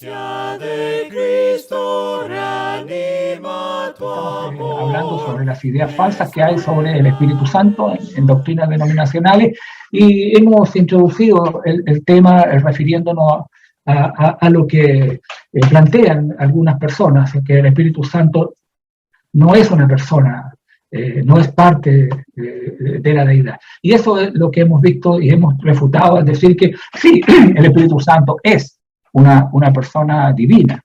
gracia de Cristo reanima tu amor. Hablando sobre las ideas falsas que hay sobre el Espíritu Santo en doctrinas denominacionales, y hemos introducido el tema refiriéndonos a lo que plantean algunas personas, que el Espíritu Santo no es una persona, no es parte de la deidad. Y eso es lo que hemos visto y hemos refutado, es decir, que sí, el Espíritu Santo es una persona divina.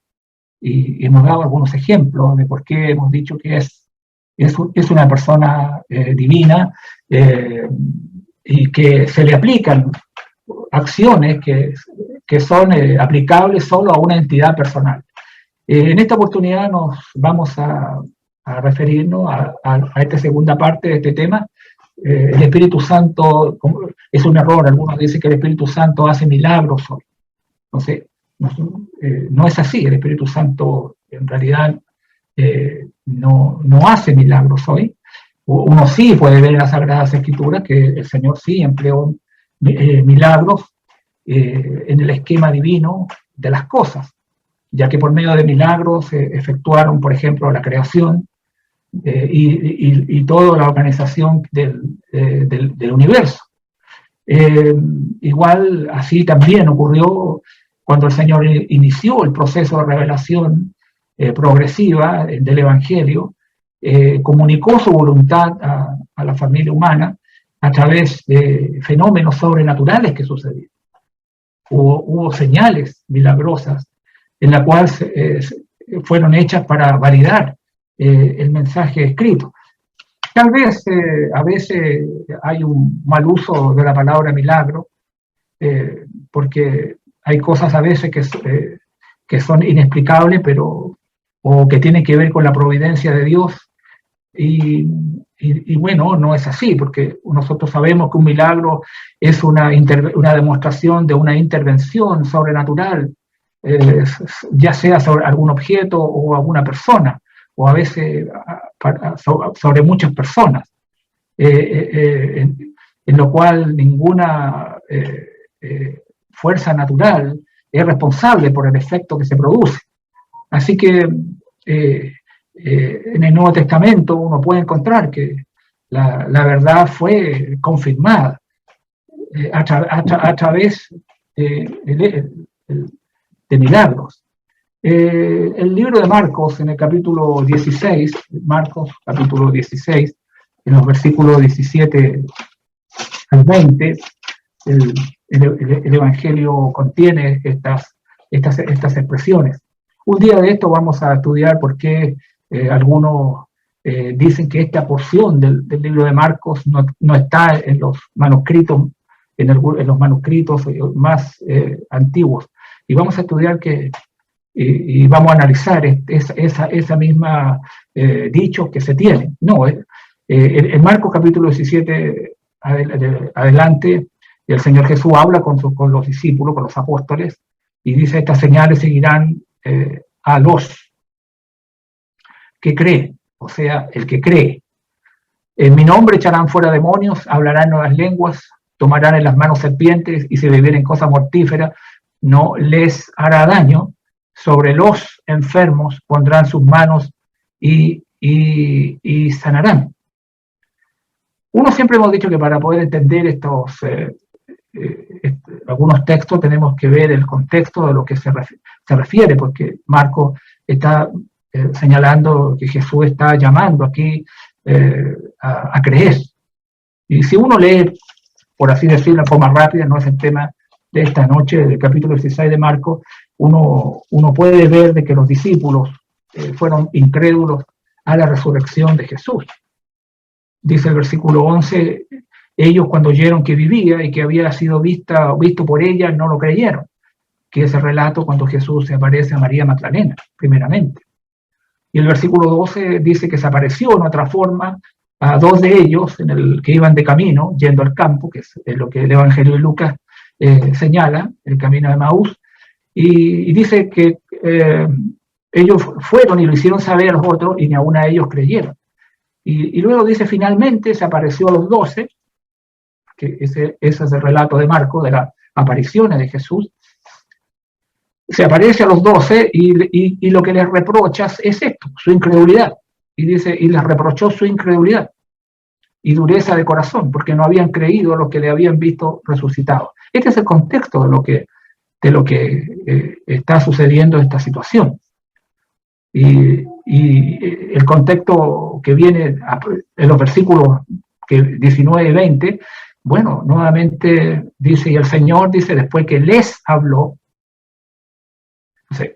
Y hemos dado algunos ejemplos de por qué hemos dicho que es una persona divina y que se le aplican acciones que son aplicables solo a una entidad personal. En esta oportunidad nos vamos a referirnos a esta segunda parte de este tema. El Espíritu Santo es un error, algunos dicen que el Espíritu Santo hace milagros hoy. Entonces, no es así, el Espíritu Santo en realidad no hace milagros hoy. Uno sí puede ver en las Sagradas Escrituras que el Señor sí empleó milagros en el esquema divino de las cosas, ya que por medio de milagros se efectuaron, por ejemplo, la creación y toda la organización del universo. Igual así también ocurrió cuando el Señor inició el proceso de revelación progresiva del Evangelio, comunicó su voluntad a la familia humana a través de fenómenos sobrenaturales que sucedieron. Hubo señales milagrosas en las cuales fueron hechas para validar el mensaje escrito. Tal vez a veces hay un mal uso de la palabra milagro, porque hay cosas a veces que son inexplicables, o que tienen que ver con la providencia de Dios, y bueno, no es así, porque nosotros sabemos que un milagro es una demostración de una intervención sobrenatural, ya sea sobre algún objeto o alguna persona, o a veces sobre muchas personas, en lo cual ninguna fuerza natural es responsable por el efecto que se produce. Así que en el Nuevo Testamento uno puede encontrar que la verdad fue confirmada a través de milagros. El libro de Marcos, en el capítulo 16, Marcos capítulo 16, en los versículos 17 al 20, el Evangelio contiene estas expresiones. Un día de esto vamos a estudiar por qué algunos dicen que esta porción del libro de Marcos no está en los manuscritos, en los manuscritos más antiguos. Y vamos a estudiar y vamos a analizar esa misma dichos que se tienen. No, en Marcos capítulo 17 adelante, el Señor Jesús habla con los discípulos, con los apóstoles, y dice: estas señales seguirán a los que creen, o sea, el que cree. En mi nombre echarán fuera demonios, hablarán nuevas lenguas, tomarán en las manos serpientes, y si bebieren cosas mortíferas no les hará daño. Sobre los enfermos pondrán sus manos y sanarán. Uno siempre hemos dicho que para poder entender algunos textos tenemos que ver el contexto de lo que se refiere, porque Marcos está señalando que Jesús está llamando aquí a creer. Y si uno lee, por así decirlo, de forma rápida, no es el tema de esta noche, del capítulo 16 de Marcos, uno puede ver de que los discípulos fueron incrédulos a la resurrección de Jesús. Dice el versículo 11, ellos cuando oyeron que vivía y que había sido visto por ella, no lo creyeron, que es el relato cuando Jesús se aparece a María Magdalena, primeramente. Y el versículo 12 dice que se apareció en otra forma a dos de ellos que iban de camino, yendo al campo, que es lo que el Evangelio de Lucas señala, el camino de Maús, y dice que ellos fueron y lo hicieron saber a los otros, y ni aún a ellos creyeron. Y luego dice: finalmente se apareció a los 12, que ese es el relato de Marcos, de las apariciones de Jesús, se aparece a los 12 y lo que les reprochas es esto, su incredulidad. Y dice, y les reprochó su incredulidad y dureza de corazón, porque no habían creído a los que le habían visto resucitado. Este es el contexto de lo que está sucediendo en esta situación. Y el contexto que viene en los versículos 19 y 20, bueno, nuevamente dice, y el Señor dice, después que les habló, o sea,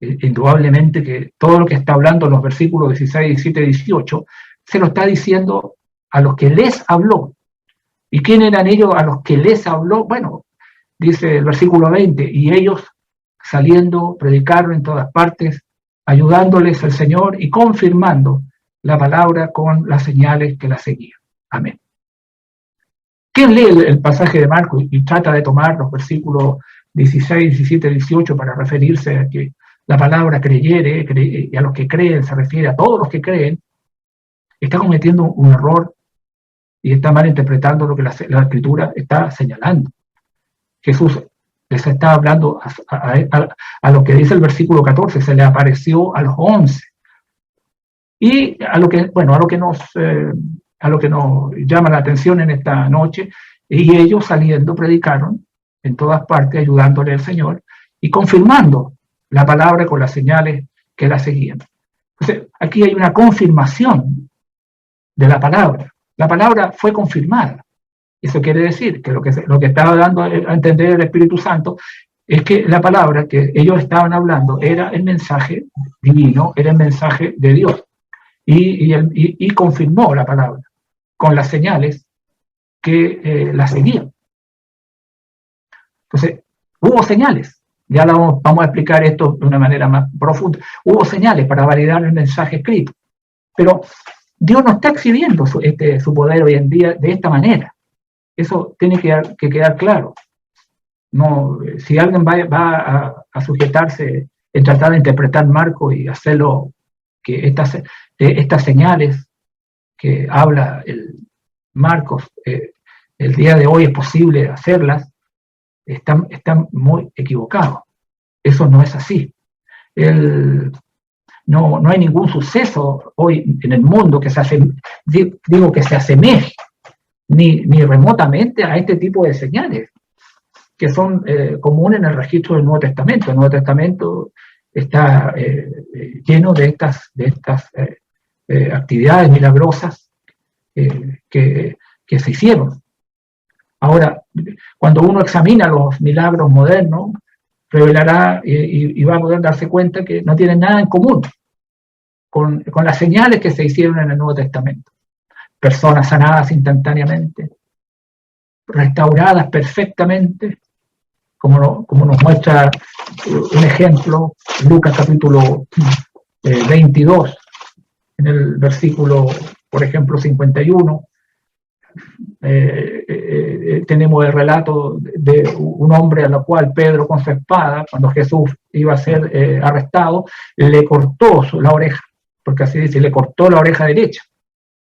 indudablemente que todo lo que está hablando en los versículos 16, 17 y 18, se lo está diciendo a los que les habló. ¿Y quién eran ellos a los que les habló? Bueno, dice el versículo 20, y ellos saliendo, predicaron en todas partes, ayudándoles el Señor y confirmando la palabra con las señales que la seguían. Amén. ¿Quién lee el pasaje de Marcos y trata de tomar los versículos 16, 17, 18 para referirse a que la palabra creyere, y a los que creen se refiere a todos los que creen, está cometiendo un error y está mal interpretando lo que la Escritura está señalando? Jesús les está hablando a lo que dice el versículo 14, se le apareció a los 11. Y a lo que nos llama la atención en esta noche, y ellos saliendo predicaron en todas partes, ayudándole al Señor y confirmando la palabra con las señales que la seguían. Entonces, aquí hay una confirmación de la palabra. La palabra fue confirmada. Eso quiere decir que lo que estaba dando a entender el Espíritu Santo es que la palabra que ellos estaban hablando era el mensaje divino, era el mensaje de Dios. Y confirmó la palabra con las señales que la seguían. Entonces, hubo señales. Ya vamos a explicar esto de una manera más profunda. Hubo señales para validar el mensaje escrito. Pero Dios no está exhibiendo su poder hoy en día de esta manera. Eso tiene que quedar claro. No, si alguien va a sujetarse en tratar de interpretar Marcos y hacerlo, que estas señales que habla el Marcos, el día de hoy es posible hacerlas, están muy equivocados. Eso no es así. No hay ningún suceso hoy en el mundo que se asemeje ni remotamente a este tipo de señales que son comunes en el registro del Nuevo Testamento. El Nuevo Testamento está lleno de estas actividades milagrosas que se hicieron. Ahora, cuando uno examina los milagros modernos, revelará y va a poder darse cuenta que no tienen nada en común con las señales que se hicieron en el Nuevo Testamento. Personas sanadas instantáneamente, restauradas perfectamente, como nos muestra un ejemplo, Lucas capítulo 22, en el versículo, por ejemplo, 51, tenemos el relato de un hombre a lo cual Pedro con su espada, cuando Jesús iba a ser arrestado, le cortó la oreja, porque así dice, le cortó la oreja derecha.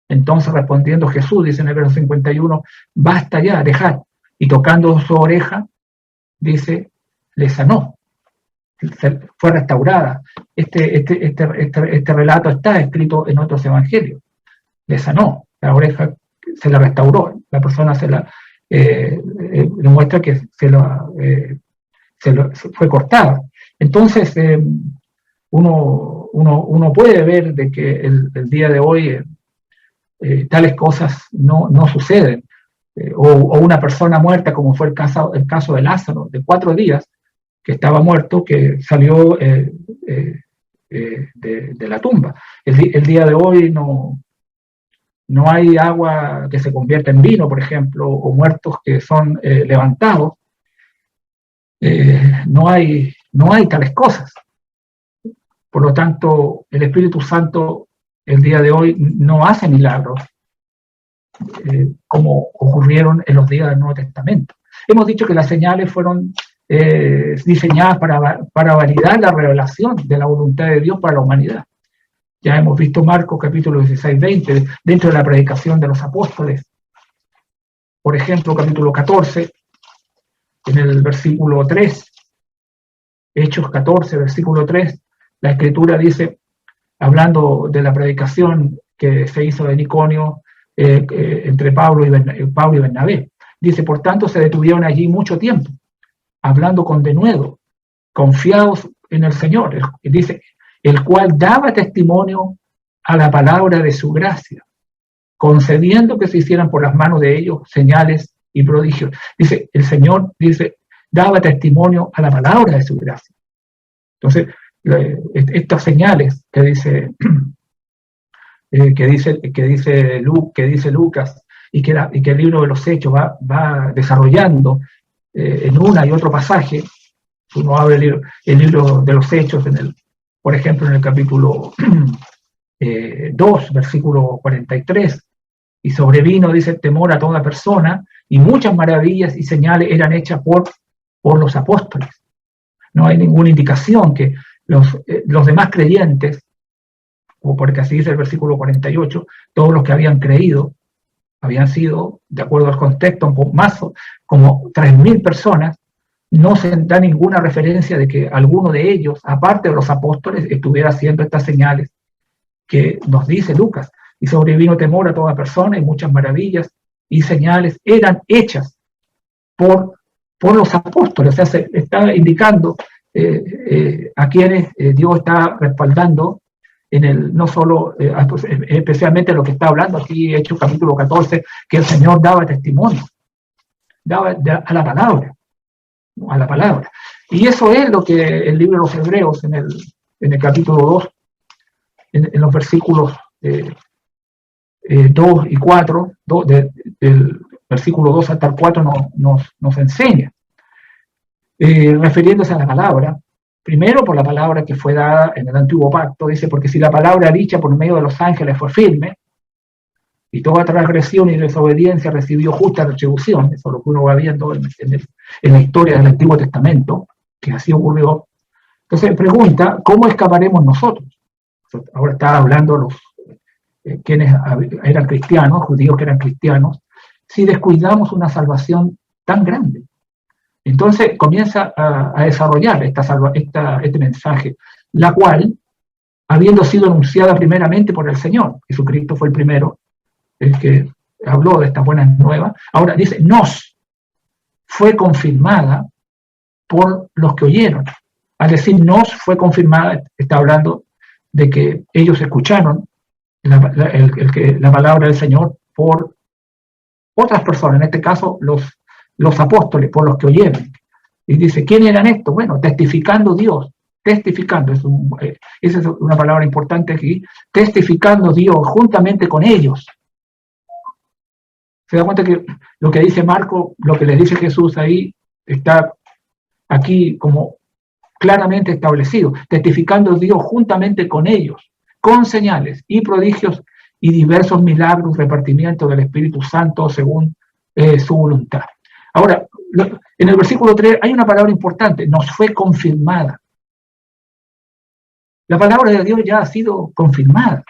Entonces respondiendo Jesús, dice en el verso 51, basta ya, dejad. Y tocando su oreja, dice, le sanó, fue restaurada. Este relato está escrito en otros evangelios. Le sanó, la oreja se la restauró, la persona demuestra que fue cortada. Entonces, uno puede ver de que el día de hoy tales cosas no suceden. O una persona muerta, como fue el caso de Lázaro, de 4 días, que estaba muerto, que salió de la tumba. El día de hoy no hay agua que se convierta en vino, por ejemplo, o muertos que son levantados. No hay tales cosas. Por lo tanto, el Espíritu Santo el día de hoy no hace milagros como ocurrieron en los días del Nuevo Testamento. Hemos dicho que las señales fueron diseñadas para validar la revelación de la voluntad de Dios para la humanidad. Ya hemos visto Marcos capítulo 16, 20, dentro de la predicación de los apóstoles. Por ejemplo, capítulo 14, en el versículo 3, Hechos 14, versículo 3, la Escritura dice, hablando de la predicación que se hizo en Iconio entre Pablo y Bernabé, dice, por tanto se detuvieron allí mucho tiempo, hablando con denuedo, confiados en el Señor, dice, el cual daba testimonio a la palabra de su gracia, concediendo que se hicieran por las manos de ellos señales y prodigios. Dice, el Señor, dice, daba testimonio a la palabra de su gracia. Entonces, estas señales que dice Lucas y que el libro de los Hechos va desarrollando en una y otro pasaje. Uno abre el libro de los Hechos, por ejemplo, en el capítulo 2, versículo 43, y sobrevino, dice, temor a toda persona, y muchas maravillas y señales eran hechas por los apóstoles. No hay ninguna indicación que los demás creyentes, o porque así dice el versículo 48, todos los que habían creído, habían sido, de acuerdo al contexto, más como 3.000 personas. No se da ninguna referencia de que alguno de ellos, aparte de los apóstoles, estuviera haciendo estas señales que nos dice Lucas. Y sobrevino temor a toda persona, y muchas maravillas y señales eran hechas por los apóstoles. O sea, se está indicando a quienes Dios está respaldando no solo, especialmente lo que está hablando aquí, Hechos capítulo 14, que el Señor daba testimonio, daba a la palabra. Y eso es lo que el libro de los Hebreos, en el capítulo 2, en los versículos 2 y 4, del versículo 2 hasta el 4, nos enseña. Refiriéndose a la palabra, primero por la palabra que fue dada en el antiguo pacto, dice, porque si la palabra dicha por medio de los ángeles fue firme, y toda transgresión y desobediencia recibió justa retribución, eso es lo que uno va viendo en la historia del Antiguo Testamento, que así ocurrió. Entonces pregunta, ¿cómo escaparemos nosotros? Ahora está hablando quienes eran cristianos, judíos que eran cristianos, si descuidamos una salvación tan grande. Entonces comienza a desarrollar este mensaje, la cual, habiendo sido anunciada primeramente por el Señor, Jesucristo fue el primero, el que habló de estas buenas nuevas, ahora dice, nos fue confirmada por los que oyeron. Al decir nos fue confirmada, está hablando de que ellos escucharon la palabra del Señor por otras personas, en este caso los apóstoles, por los que oyeron. Y dice, ¿quién eran estos? Bueno, testificando Dios, testificando, esa es una palabra importante aquí, testificando Dios juntamente con ellos. Se da cuenta que lo que dice Marco, lo que les dice Jesús ahí, está aquí como claramente establecido, testificando Dios juntamente con ellos, con señales y prodigios y diversos milagros, repartimiento del Espíritu Santo según su voluntad. Ahora, en el versículo 3 hay una palabra importante, nos fue confirmada. La palabra de Dios ya ha sido confirmada.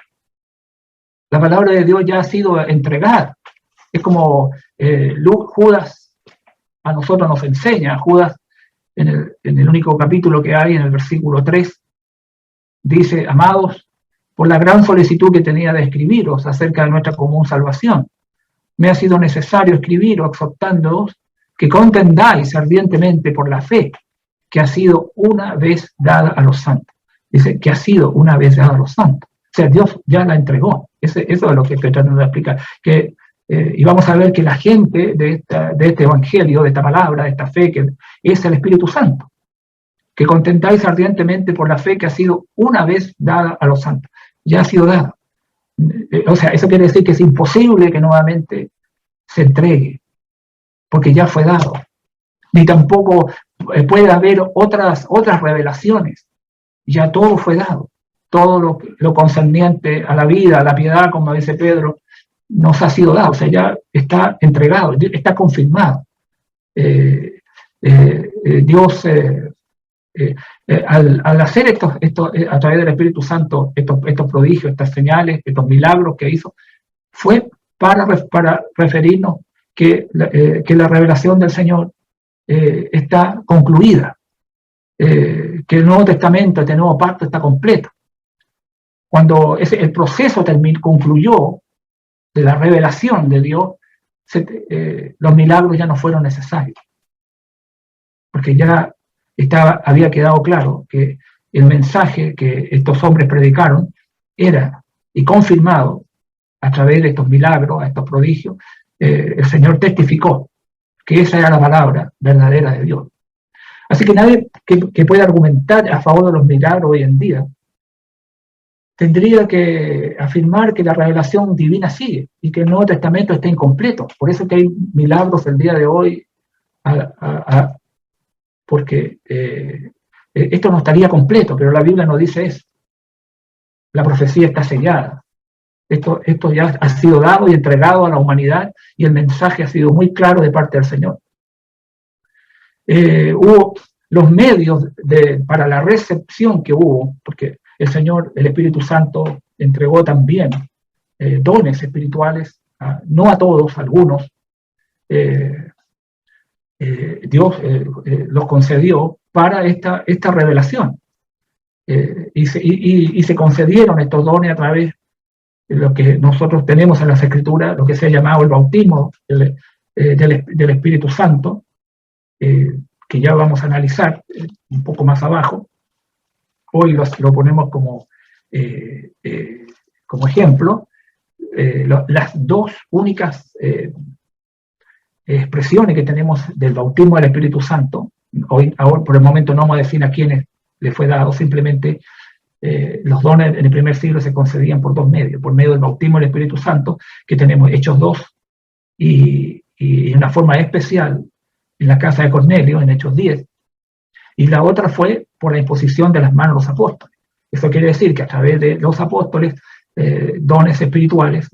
La palabra de Dios ya ha sido entregada. Es como Judas a nosotros nos enseña. Judas, en el único capítulo que hay, en el versículo 3, dice, amados, por la gran solicitud que tenía de escribiros acerca de nuestra común salvación, me ha sido necesario escribiros exhortándoos que contendáis ardientemente por la fe que ha sido una vez dada a los santos. Dice que ha sido una vez dada a los santos. O sea, Dios ya la entregó. Eso es lo que estoy tratando de explicar. Y vamos a ver que la gente de este evangelio, de esta palabra, de esta fe, que es el Espíritu Santo, que contentáis ardientemente por la fe que ha sido una vez dada a los santos. Ya ha sido dada. O sea, eso quiere decir que es imposible que nuevamente se entregue, porque ya fue dado. Ni tampoco puede haber otras revelaciones. Ya todo fue dado. Todo lo concerniente a la vida, a la piedad, como dice Pedro, nos ha sido dado. O sea, ya está entregado, está confirmado. Dios, al hacer esto a través del Espíritu Santo, estos prodigios, estas señales, estos milagros que hizo, fue para referirnos que la revelación del Señor está concluida. que el Nuevo Testamento, este nuevo pacto está completo. Cuando el proceso concluyó de la revelación de Dios, los milagros ya no fueron necesarios, porque ya había quedado claro que el mensaje que estos hombres predicaron era, y confirmado a través de estos milagros, a estos prodigios, el Señor testificó que esa era la palabra verdadera de Dios. Así que nadie que pueda argumentar a favor de los milagros hoy en día tendría que afirmar que la revelación divina sigue y que el Nuevo Testamento está incompleto. Por eso que hay milagros el día de hoy, porque esto no estaría completo, pero la Biblia no dice eso. La profecía está sellada. Esto ya ha sido dado y entregado a la humanidad y el mensaje ha sido muy claro de parte del Señor. Hubo los medios para la recepción que hubo, porque el Señor, el Espíritu Santo, entregó también dones espirituales, no a todos, a algunos. Dios los concedió para esta revelación. Y se concedieron estos dones a través de lo que nosotros tenemos en las Escrituras, lo que se ha llamado el bautismo del Espíritu Santo, que ya vamos a analizar un poco más abajo. Hoy lo ponemos como ejemplo. Las dos únicas expresiones que tenemos del bautismo del Espíritu Santo, ahora por el momento no vamos a decir a quiénes le fue dado, simplemente los dones en el primer siglo se concedían por dos medios, por medio del bautismo del Espíritu Santo, que tenemos Hechos 2, y en una forma especial en la casa de Cornelio, en Hechos 10, y la otra fue por la imposición de las manos de los apóstoles. Eso quiere decir que a través de los apóstoles, dones espirituales,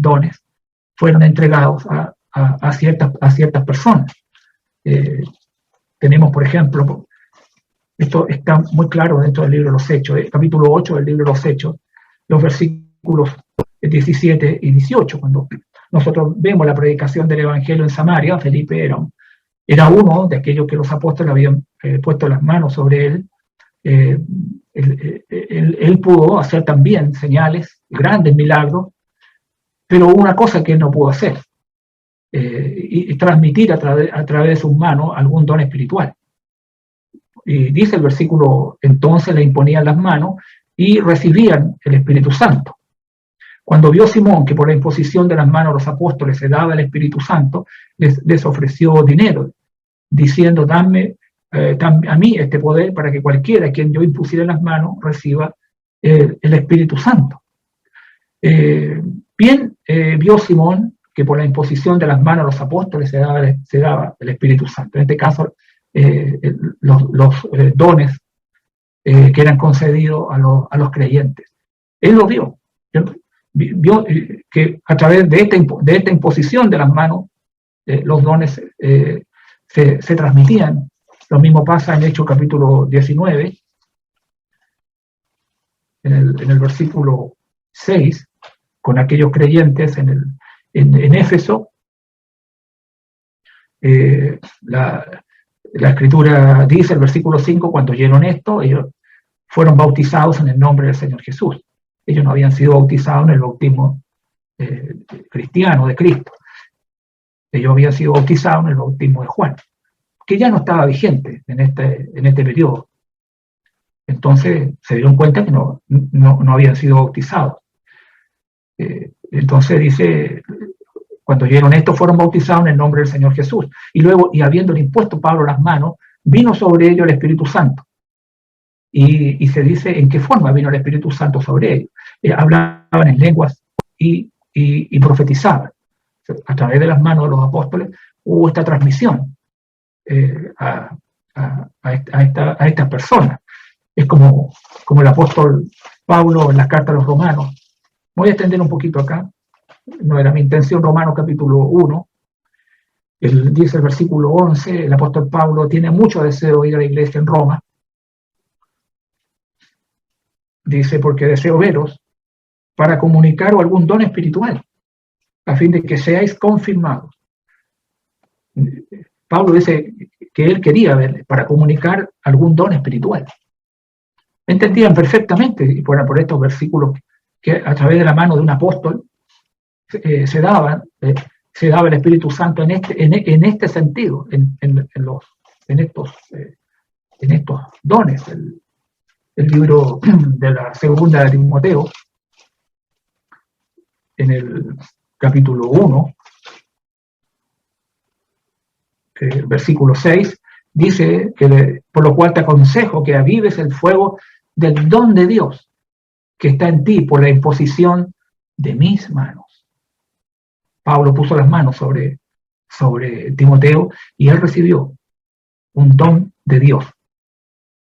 fueron entregados a ciertas personas. Tenemos, por ejemplo, esto está muy claro dentro del libro de los Hechos, capítulo 8 del libro de los Hechos, los versículos 17 y 18, cuando nosotros vemos la predicación del Evangelio en Samaria. Felipe era uno de aquellos que los apóstoles habían puesto las manos sobre él. Él pudo hacer también señales, grandes milagros, pero hubo una cosa que él no pudo hacer, y transmitir a través de sus manos algún don espiritual. Y dice el versículo, entonces le imponían las manos y recibían el Espíritu Santo. Cuando vio Simón que por la imposición de las manos de los apóstoles se daba el Espíritu Santo, les ofreció dinero, diciendo, dame a mí este poder para que cualquiera a quien yo impusiera las manos reciba el Espíritu Santo. Vio Simón que por la imposición de las manos de los apóstoles se daba el Espíritu Santo. En este caso, los dones que eran concedidos a los creyentes. Él lo vio. Vio que a través de esta imposición de las manos, los dones se transmitían. Lo mismo pasa en Hechos capítulo 19, en el versículo 6, con aquellos creyentes en Éfeso. La Escritura dice, el versículo 5, cuando oyeron esto, ellos fueron bautizados en el nombre del Señor Jesús. Ellos no habían sido bautizados en el bautismo cristiano de Cristo. Ellos habían sido bautizados en el bautismo de Juan, que ya no estaba vigente en este periodo. Entonces se dieron cuenta que no habían sido bautizados. Entonces dice, cuando oyeron esto, fueron bautizados en el nombre del Señor Jesús. Y luego, y habiéndole impuesto Pablo las manos, vino sobre ellos el Espíritu Santo. Y se dice en qué forma vino el Espíritu Santo sobre ellos. Hablaban en lenguas y profetizaban. A través de las manos de los apóstoles hubo esta transmisión a estas personas. Es como el apóstol Pablo en las cartas a los romanos. Voy a extender un poquito acá. No era mi intención. Romanos capítulo 1. Dice el versículo 11, el apóstol Pablo tiene mucho deseo de ir a la iglesia en Roma. Dice, porque deseo veros para comunicaros algún don espiritual, a fin de que seáis confirmados. Pablo dice él quería verles para comunicar algún don espiritual. Entendían perfectamente, y por estos versículos, que a través de la mano de un apóstol se daba el Espíritu Santo en este sentido, en estos dones. El libro de la segunda de Timoteo, en el capítulo 1, versículo 6, dice que por lo cual te aconsejo que avives el fuego del don de Dios que está en ti por la imposición de mis manos. Pablo puso las manos sobre Timoteo y él recibió un don de Dios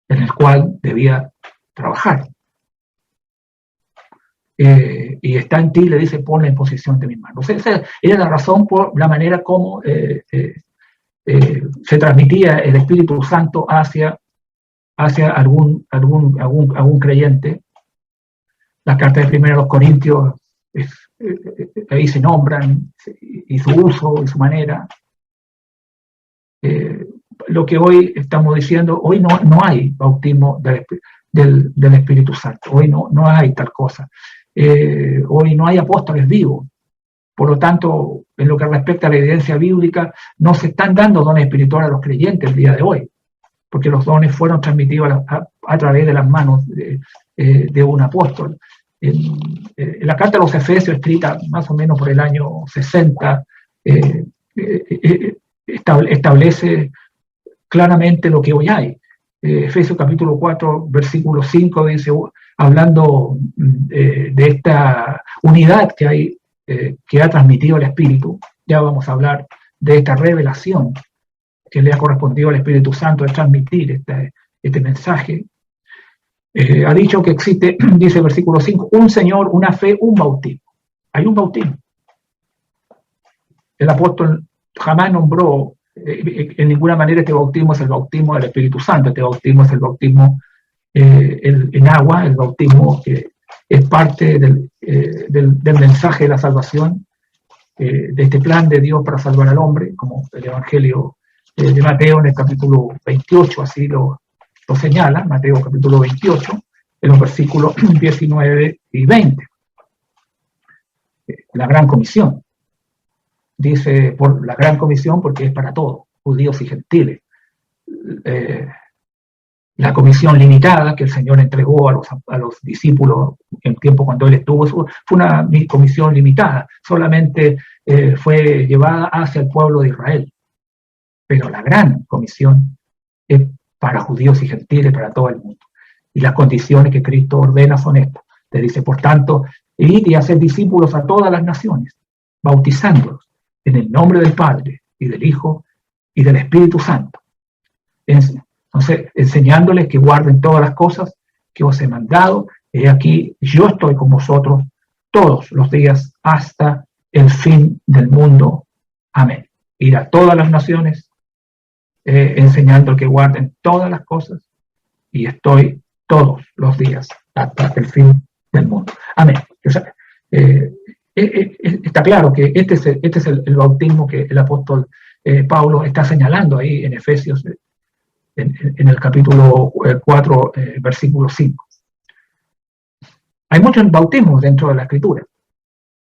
en el cual debía trabajar. Y está en ti, le dice, ponla en posición de mis manos. Esa era la razón por la manera como se transmitía el Espíritu Santo hacia algún creyente. Las cartas de 1 Corintios, ahí se nombran, y su uso y su manera. Lo que hoy estamos diciendo, hoy no hay bautismo del Espíritu Santo, hoy no hay tal cosa. Hoy no hay apóstoles vivos. Por lo tanto, en lo que respecta a la evidencia bíblica, no se están dando dones espirituales a los creyentes el día de hoy, porque los dones fueron transmitidos a través de las manos de un apóstol. En la carta a los Efesios, escrita más o menos por el año 60, establece claramente lo que hoy hay. Efesios capítulo 4, versículo 5 dice, hablando de esta unidad que hay, que ha transmitido el Espíritu, ya vamos a hablar de esta revelación que le ha correspondido al Espíritu Santo de transmitir este mensaje. Ha dicho que existe, dice el versículo 5, un Señor, una fe, un bautismo. Hay un bautismo. El apóstol jamás nombró en ninguna manera este bautismo es el bautismo del Espíritu Santo. Este bautismo es el bautismo en agua, el bautismo que es parte del mensaje de la salvación, de este plan de Dios para salvar al hombre, como el Evangelio de Mateo en el capítulo 28 así lo señala, Mateo capítulo 28, en los versículos 19 y 20. La gran comisión. Dice por la gran comisión porque es para todos, judíos y gentiles. La comisión limitada que el Señor entregó a los discípulos en tiempo cuando Él estuvo, fue una comisión limitada, solamente fue llevada hacia el pueblo de Israel. Pero la gran comisión es para judíos y gentiles, para todo el mundo. Y las condiciones que Cristo ordena son estas. Le dice, por tanto, id y haced discípulos a todas las naciones, bautizándolos en el nombre del Padre, y del Hijo, y del Espíritu Santo. Entonces, enseñándoles que guarden todas las cosas que os he mandado. He aquí, yo estoy con vosotros todos los días hasta el fin del mundo. Amén. Ir a todas las naciones, enseñando que guarden todas las cosas, y estoy todos los días hasta el fin del mundo. Amén. O sea, está claro que este es el bautismo que el apóstol Pablo está señalando ahí en Efesios, en el capítulo 4, versículo 5. Hay muchos bautismos dentro de la Escritura,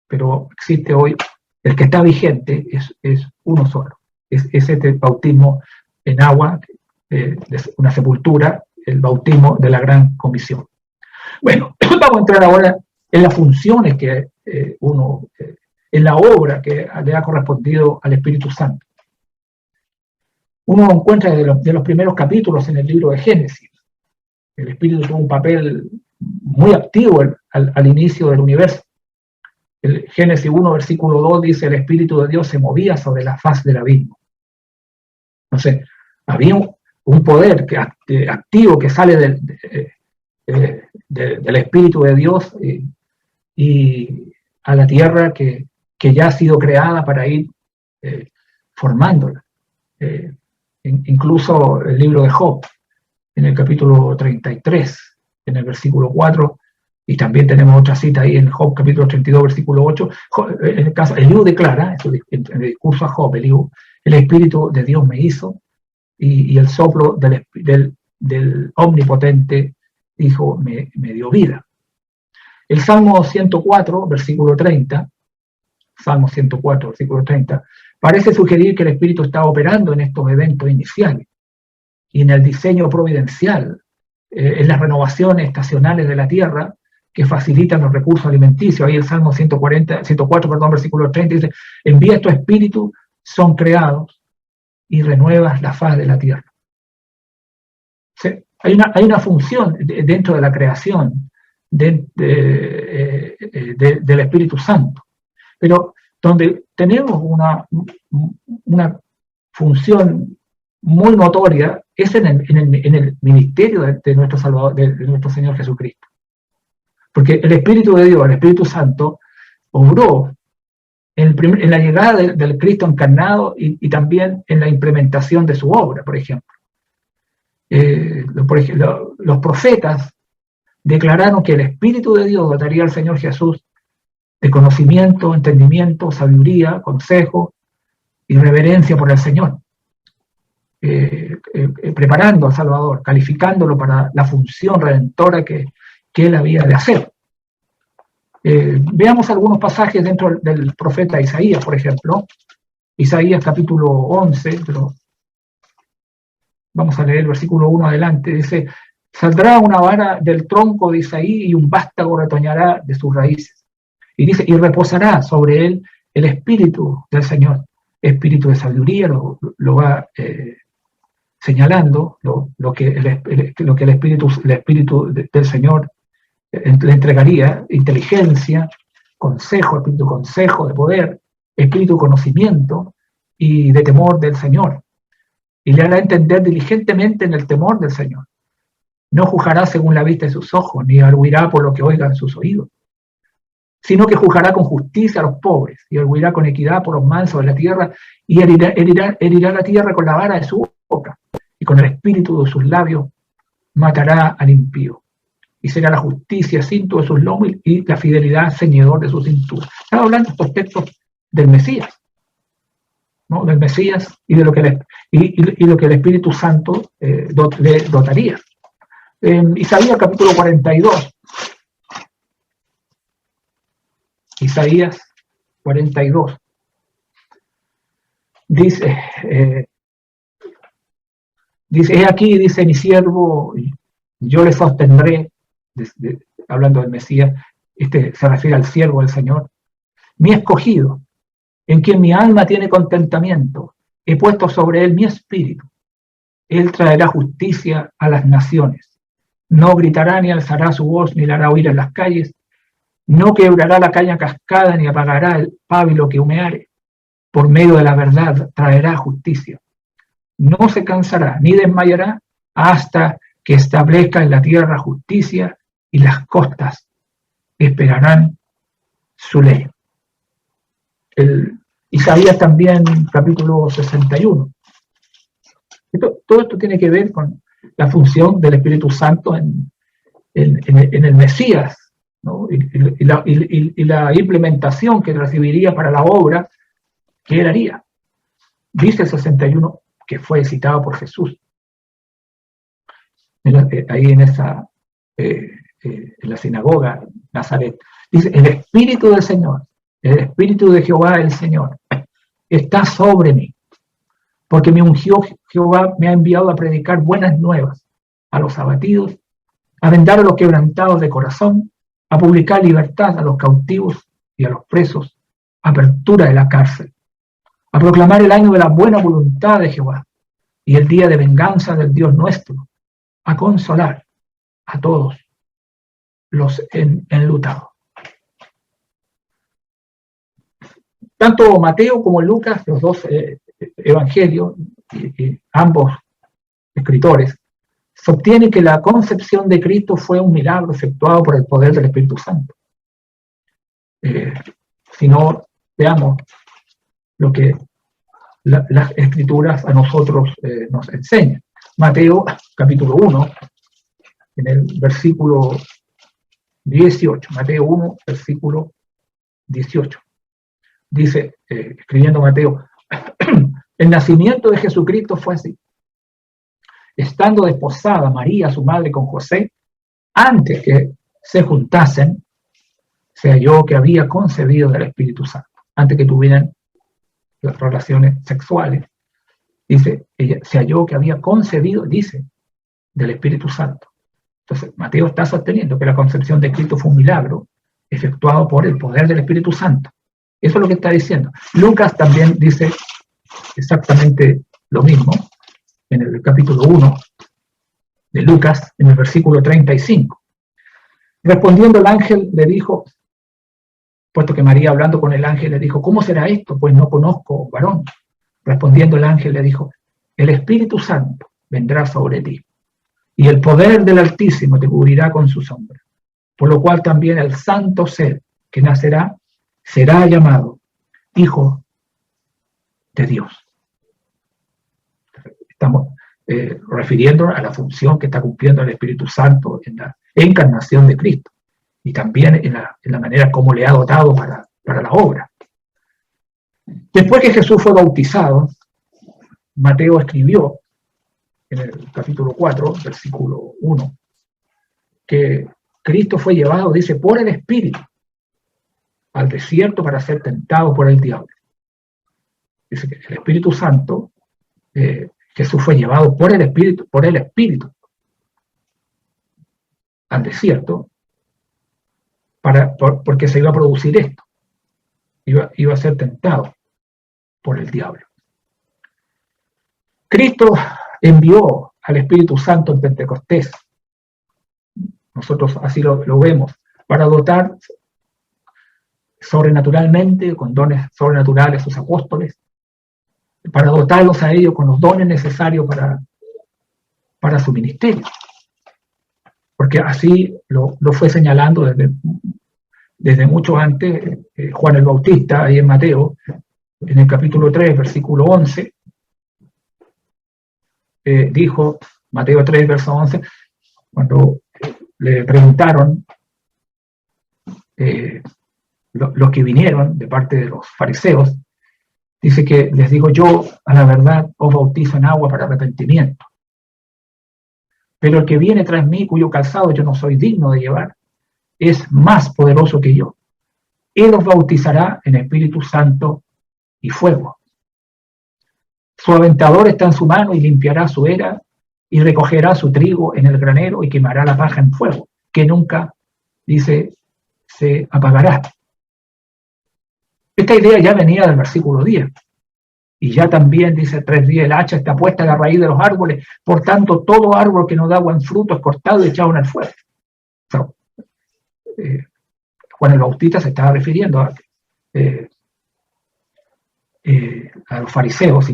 pero existe hoy, el que está vigente es uno solo. Es este bautismo en agua, de una sepultura, el bautismo de la gran comisión. Bueno, vamos a entrar ahora en las funciones que en la obra que le ha correspondido al Espíritu Santo. Uno encuentra de los primeros capítulos en el libro de Génesis. El Espíritu tuvo un papel muy activo al inicio del universo. El Génesis 1, versículo 2 dice, el Espíritu de Dios se movía sobre la faz del abismo. Entonces, había un poder activo que sale del Espíritu de Dios y a la tierra que ya ha sido creada para ir formándola. Incluso el libro de Job, en el capítulo 33, en el versículo 4, y también tenemos otra cita ahí en Job, capítulo 32, versículo 8, en el caso, Eliú declara, en el discurso a Job, Eliú, el Espíritu de Dios me hizo, y el soplo del Omnipotente dijo, me dio vida. El Salmo 104, versículo 30, Salmo 104, versículo 30, parece sugerir que el Espíritu está operando en estos eventos iniciales y en el diseño providencial, en las renovaciones estacionales de la tierra que facilitan los recursos alimenticios. Ahí el Salmo 104, versículo 30 dice, envía tu Espíritu, son creados y renuevas la faz de la tierra. ¿Sí? Hay una función dentro de la creación del Espíritu Santo, pero donde tenemos una función muy notoria es en el ministerio de nuestro Salvador, de nuestro Señor Jesucristo. Porque el Espíritu de Dios, el Espíritu Santo, obró en la llegada del Cristo encarnado y también en la implementación de su obra, por ejemplo. Los profetas declararon que el Espíritu de Dios dotaría al Señor Jesús de conocimiento, entendimiento, sabiduría, consejo y reverencia por el Señor, preparando al Salvador, calificándolo para la función redentora que él había de hacer. Veamos algunos pasajes dentro del profeta Isaías, por ejemplo. Isaías capítulo 11, pero vamos a leer el versículo 1 adelante. Dice, saldrá una vara del tronco de Isaí y un vástago retoñará de sus raíces. Y dice, y reposará sobre él el espíritu del Señor, espíritu de sabiduría, lo va señalando, lo que el espíritu del Señor le entregaría, inteligencia, consejo, espíritu consejo, de poder, espíritu conocimiento y de temor del Señor. Y le hará entender diligentemente en el temor del Señor. No juzgará según la vista de sus ojos, ni arguirá por lo que oigan sus oídos, sino que juzgará con justicia a los pobres, y arguirá con equidad por los mansos de la tierra, y herirá la tierra con la vara de su boca, y con el espíritu de sus labios matará al impío. Y será la justicia cinto de sus lomos y la fidelidad ceñidor de su cintura. Estaba hablando estos textos del Mesías, ¿no? Del Mesías y de lo que el Espíritu Santo le dotaría. Isaías capítulo 42. Isaías 42. Dice, he aquí, dice mi siervo, yo le sostendré, hablando del Mesías, se refiere al siervo del Señor, mi escogido, en quien mi alma tiene contentamiento, he puesto sobre él mi espíritu, él traerá justicia a las naciones, no gritará ni alzará su voz ni la hará oír en las calles, no quebrará la caña cascada ni apagará el pábilo que humeare, por medio de la verdad traerá justicia, no se cansará ni desmayará hasta que establezca en la tierra justicia y las costas esperarán su ley. Isaías también, capítulo 61. Todo esto tiene que ver con la función del Espíritu Santo en el Mesías, ¿no? y la implementación que recibiría para la obra que él haría. Dice el 61 que fue citado por Jesús. Ahí en la sinagoga Nazaret. Dice, el Espíritu del Señor, el Espíritu de Jehová el Señor, está sobre mí, porque me ungió Jehová, me ha enviado a predicar buenas nuevas a los abatidos, a vendar a los quebrantados de corazón, a publicar libertad a los cautivos y a los presos, apertura de la cárcel, a proclamar el año de la buena voluntad de Jehová y el día de venganza del Dios nuestro, a consolar a todos los enlutados. Tanto Mateo como Lucas, los dos evangelios, ambos escritores, sostienen que la concepción de Cristo fue un milagro efectuado por el poder del Espíritu Santo. Si no, veamos lo que las escrituras a nosotros nos enseñan. Mateo, capítulo 1, en el versículo 18. Mateo 1, versículo 18. Dice, escribiendo Mateo, el nacimiento de Jesucristo fue así. estando desposada María, su madre, con José, antes que se juntasen, se halló que había concebido del Espíritu Santo, antes que tuvieran las relaciones sexuales. Dice, ella se halló que había concebido, dice, del Espíritu Santo. Entonces, Mateo está sosteniendo que la concepción de Cristo fue un milagro efectuado por el poder del Espíritu Santo. Eso es lo que está diciendo. Lucas también dice exactamente lo mismo en el capítulo 1 de Lucas, en el versículo 35. Respondiendo el ángel le dijo, puesto que María hablando con el ángel le dijo, ¿cómo será esto? Pues no conozco varón. Respondiendo el ángel le dijo, el Espíritu Santo vendrá sobre ti, y el poder del Altísimo te cubrirá con su sombra. Por lo cual también el santo ser que nacerá será llamado Hijo de Dios. Estamos refiriéndonos a la función que está cumpliendo el Espíritu Santo en la encarnación de Cristo y también en la manera como le ha dotado para la obra. Después que Jesús fue bautizado, Mateo escribió en el capítulo 4, versículo 1, que Cristo fue llevado, dice, por el Espíritu al desierto para ser tentado por el diablo. Dice que el Espíritu Santo, Jesús fue llevado por el Espíritu al desierto porque se iba a producir esto. Iba a ser tentado por el diablo. Cristo envió al Espíritu Santo en Pentecostés. Nosotros así lo vemos, para dotar sobrenaturalmente, con dones sobrenaturales a sus apóstoles, para dotarlos a ellos con los dones necesarios para su ministerio. Porque así lo fue señalando desde mucho antes Juan el Bautista, ahí en Mateo, en el capítulo 3, versículo 11, dijo, Mateo 3, verso 11, cuando le preguntaron los que vinieron de parte de los fariseos, dice que les digo, yo a la verdad os bautizo en agua para arrepentimiento, pero el que viene tras mí, cuyo calzado yo no soy digno de llevar, es más poderoso que yo. Él os bautizará en Espíritu Santo y fuego. Su aventador está en su mano y limpiará su era y recogerá su trigo en el granero y quemará la paja en fuego, que nunca, dice, se apagará. Esta idea ya venía del versículo 10. Y ya también dice 3:10, el hacha está puesta a la raíz de los árboles, por tanto todo árbol que no da buen fruto es cortado y echado en el fuego. So, Juan el Bautista se estaba refiriendo a los fariseos y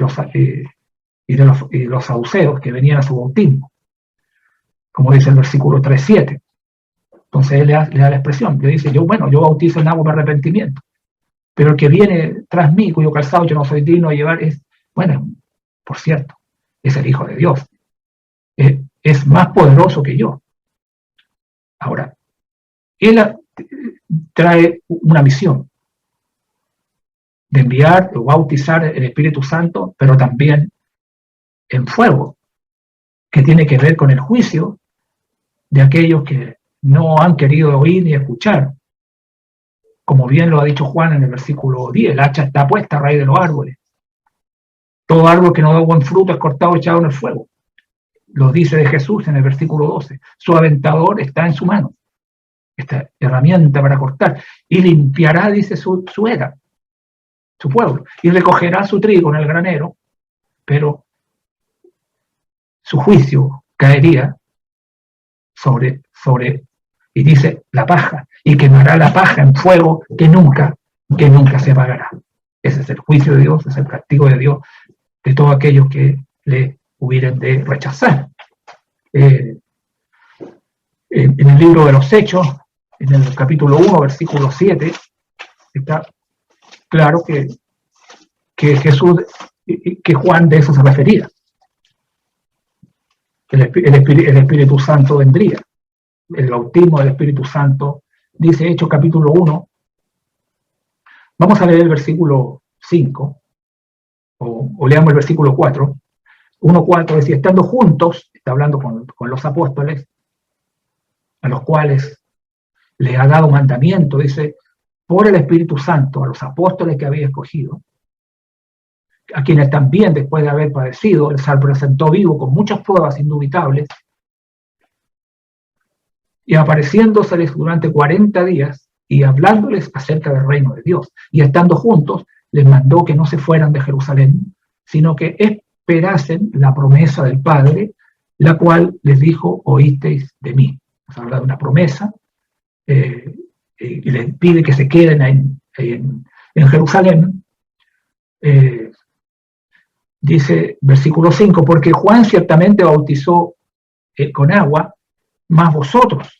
los saduceos que venían a su bautismo, como dice el versículo 3:7. Entonces él le da la expresión, le dice, yo bautizo en agua para arrepentimiento, pero el que viene tras mí, cuyo calzado yo no soy digno de llevar, por cierto, es el Hijo de Dios. Es más poderoso que yo. Ahora, él trae una misión de enviar o bautizar el Espíritu Santo, pero también en fuego, que tiene que ver con el juicio de aquellos que no han querido oír ni escuchar. Como bien lo ha dicho Juan en el versículo 10, el hacha está puesta a raíz de los árboles. Todo árbol que no da buen fruto es cortado y echado en el fuego. Lo dice de Jesús en el versículo 12. Su aventador está en su mano, esta herramienta para cortar, y limpiará, dice, su era, su pueblo, y recogerá su trigo en el granero, pero su juicio caería sobre, y dice, la paja, y quemará la paja en fuego que nunca se apagará. Ese es el juicio de Dios, es el castigo de Dios de todos aquellos que le hubieran de rechazar. En el libro de los Hechos, en el capítulo 1, versículo 7, está claro que Jesús, que Juan de eso se refería. El Espíritu Santo vendría. El bautismo del Espíritu Santo, dice Hechos capítulo 1. Vamos a leer el versículo 5, o leamos el versículo 4. 1:4 decía, estando juntos, está hablando con los apóstoles, a los cuales le ha dado mandamiento, dice, por el Espíritu Santo, a los apóstoles que había escogido, a quienes también después de haber padecido, él se presentó vivo con muchas pruebas indubitables, y apareciéndoseles durante 40 días y hablándoles acerca del reino de Dios. Y estando juntos, les mandó que no se fueran de Jerusalén, sino que esperasen la promesa del Padre, la cual les dijo, oísteis de mí. Nos habla de una promesa, y les pide que se queden en Jerusalén. Dice, versículo 5, porque Juan ciertamente bautizó con agua, mas vosotros.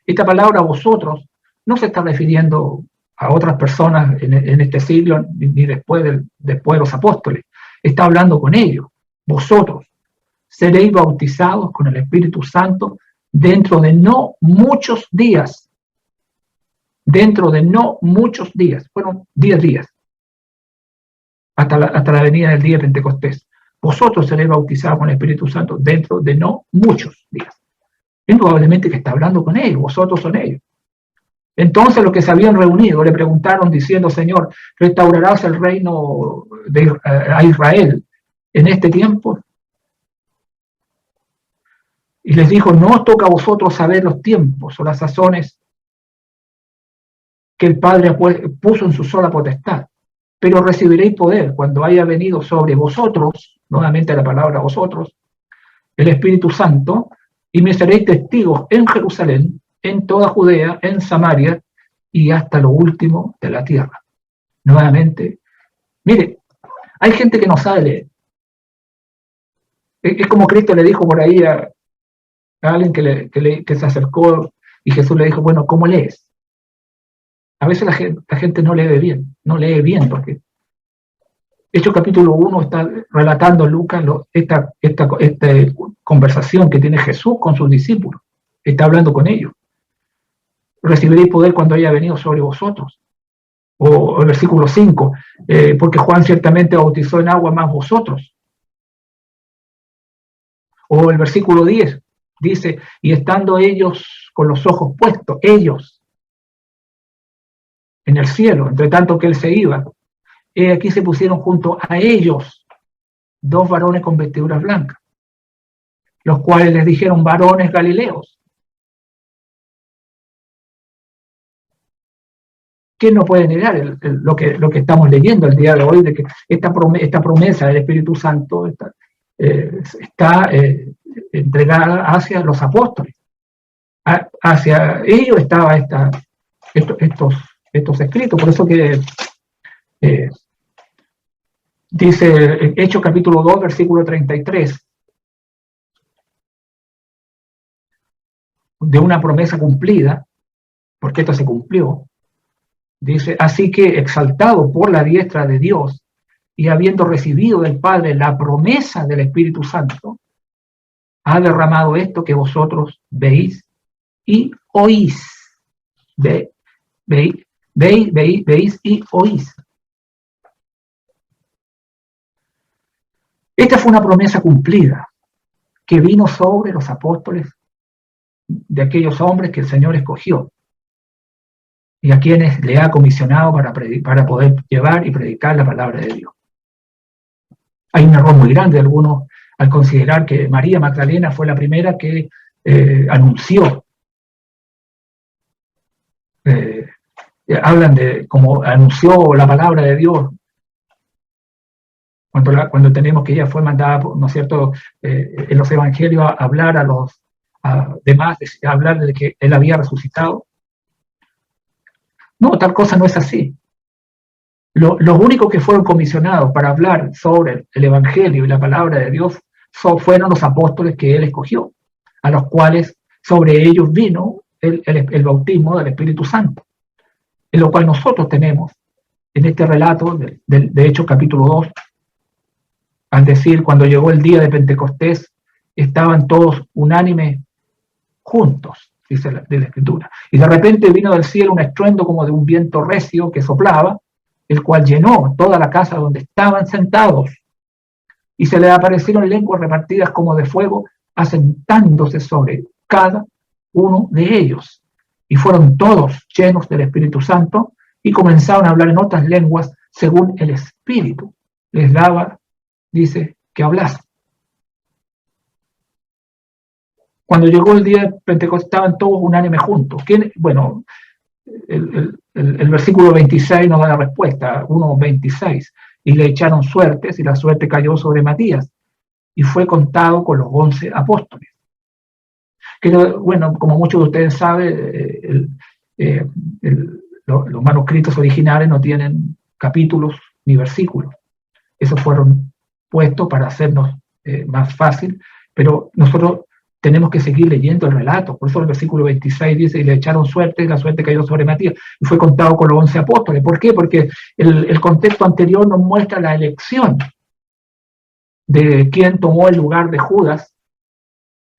Esta palabra vosotros no se está refiriendo a otras personas en este siglo ni después de los apóstoles. Está hablando con ellos. Vosotros seréis bautizados con el Espíritu Santo dentro de no muchos días. Dentro de no muchos días. Fueron 10 días. Hasta la venida del día de Pentecostés. Vosotros seréis bautizados con el Espíritu Santo dentro de no muchos días. Indudablemente que está hablando con ellos, vosotros son ellos. Entonces los que se habían reunido le preguntaron diciendo, Señor, ¿restaurarás el reino a Israel en este tiempo? Y les dijo, no os toca a vosotros saber los tiempos o las sazones que el Padre puso en su sola potestad, pero recibiréis poder cuando haya venido sobre vosotros, nuevamente la palabra vosotros, el Espíritu Santo, y me seréis testigos en Jerusalén, en toda Judea, en Samaria y hasta lo último de la tierra. Nuevamente, mire, hay gente que no sabe leer. Es como Cristo le dijo por ahí a alguien que se acercó y Jesús le dijo, bueno, ¿cómo lees? A veces la gente no lee bien porque Hechos capítulo 1 está relatando Lucas esta conversación que tiene Jesús con sus discípulos. Está hablando con ellos. Recibiréis poder cuando haya venido sobre vosotros. O el versículo 5, porque Juan ciertamente bautizó en agua más vosotros. O el versículo 10 dice, y estando ellos con los ojos puestos, ellos, en el cielo, entre tanto que él se iba, aquí se pusieron junto a ellos 2 varones con vestiduras blancas, los cuales les dijeron, varones galileos, ¿quién no puede negar lo que estamos leyendo el día de hoy, de que esta promesa del Espíritu Santo está entregada hacia los apóstoles? Hacia ellos estaba estos escritos, por eso que dice Hechos capítulo 2, versículo 33, de una promesa cumplida, porque esto se cumplió, dice, así que exaltado por la diestra de Dios y habiendo recibido del Padre la promesa del Espíritu Santo, ha derramado esto que vosotros veis y oís. Veis y oís. Esta fue una promesa cumplida que vino sobre los apóstoles de aquellos hombres que el Señor escogió y a quienes le ha comisionado para poder llevar y predicar la palabra de Dios. Hay un error muy grande de algunos al considerar que María Magdalena fue la primera que anunció. Hablan de cómo anunció la palabra de Dios, cuando tenemos que ella fue mandada, ¿no es cierto?, en los evangelios a hablar a los demás, a hablar de que él había resucitado. No, tal cosa no es así. Los únicos que fueron comisionados para hablar sobre el evangelio y la palabra de Dios fueron los apóstoles que él escogió, a los cuales sobre ellos vino el bautismo del Espíritu Santo, en lo cual nosotros tenemos en este relato de Hechos capítulo 2, al decir, cuando llegó el día de Pentecostés, estaban todos unánimes juntos, dice la Escritura. Y de repente vino del cielo un estruendo como de un viento recio que soplaba, el cual llenó toda la casa donde estaban sentados. y se le aparecieron lenguas repartidas como de fuego, asentándose sobre cada uno de ellos. Y fueron todos llenos del Espíritu Santo y comenzaron a hablar en otras lenguas según el Espíritu les daba, dice, que hablasen. Cuando llegó el día de Pentecostés estaban todos unánimes juntos. Bueno, el versículo 26 nos da la respuesta, 1:26. Y le echaron suertes y la suerte cayó sobre Matías y fue contado con los 11 apóstoles. Que, bueno, como muchos de ustedes saben, los manuscritos originales no tienen capítulos ni versículos. Esos fueron puestos para hacernos más fácil, pero nosotros tenemos que seguir leyendo el relato. Por eso el versículo 26 dice, y le echaron suerte, y la suerte cayó sobre Matías, y fue contado con los 11 apóstoles. ¿Por qué? Porque el contexto anterior nos muestra la elección de quién tomó el lugar de Judas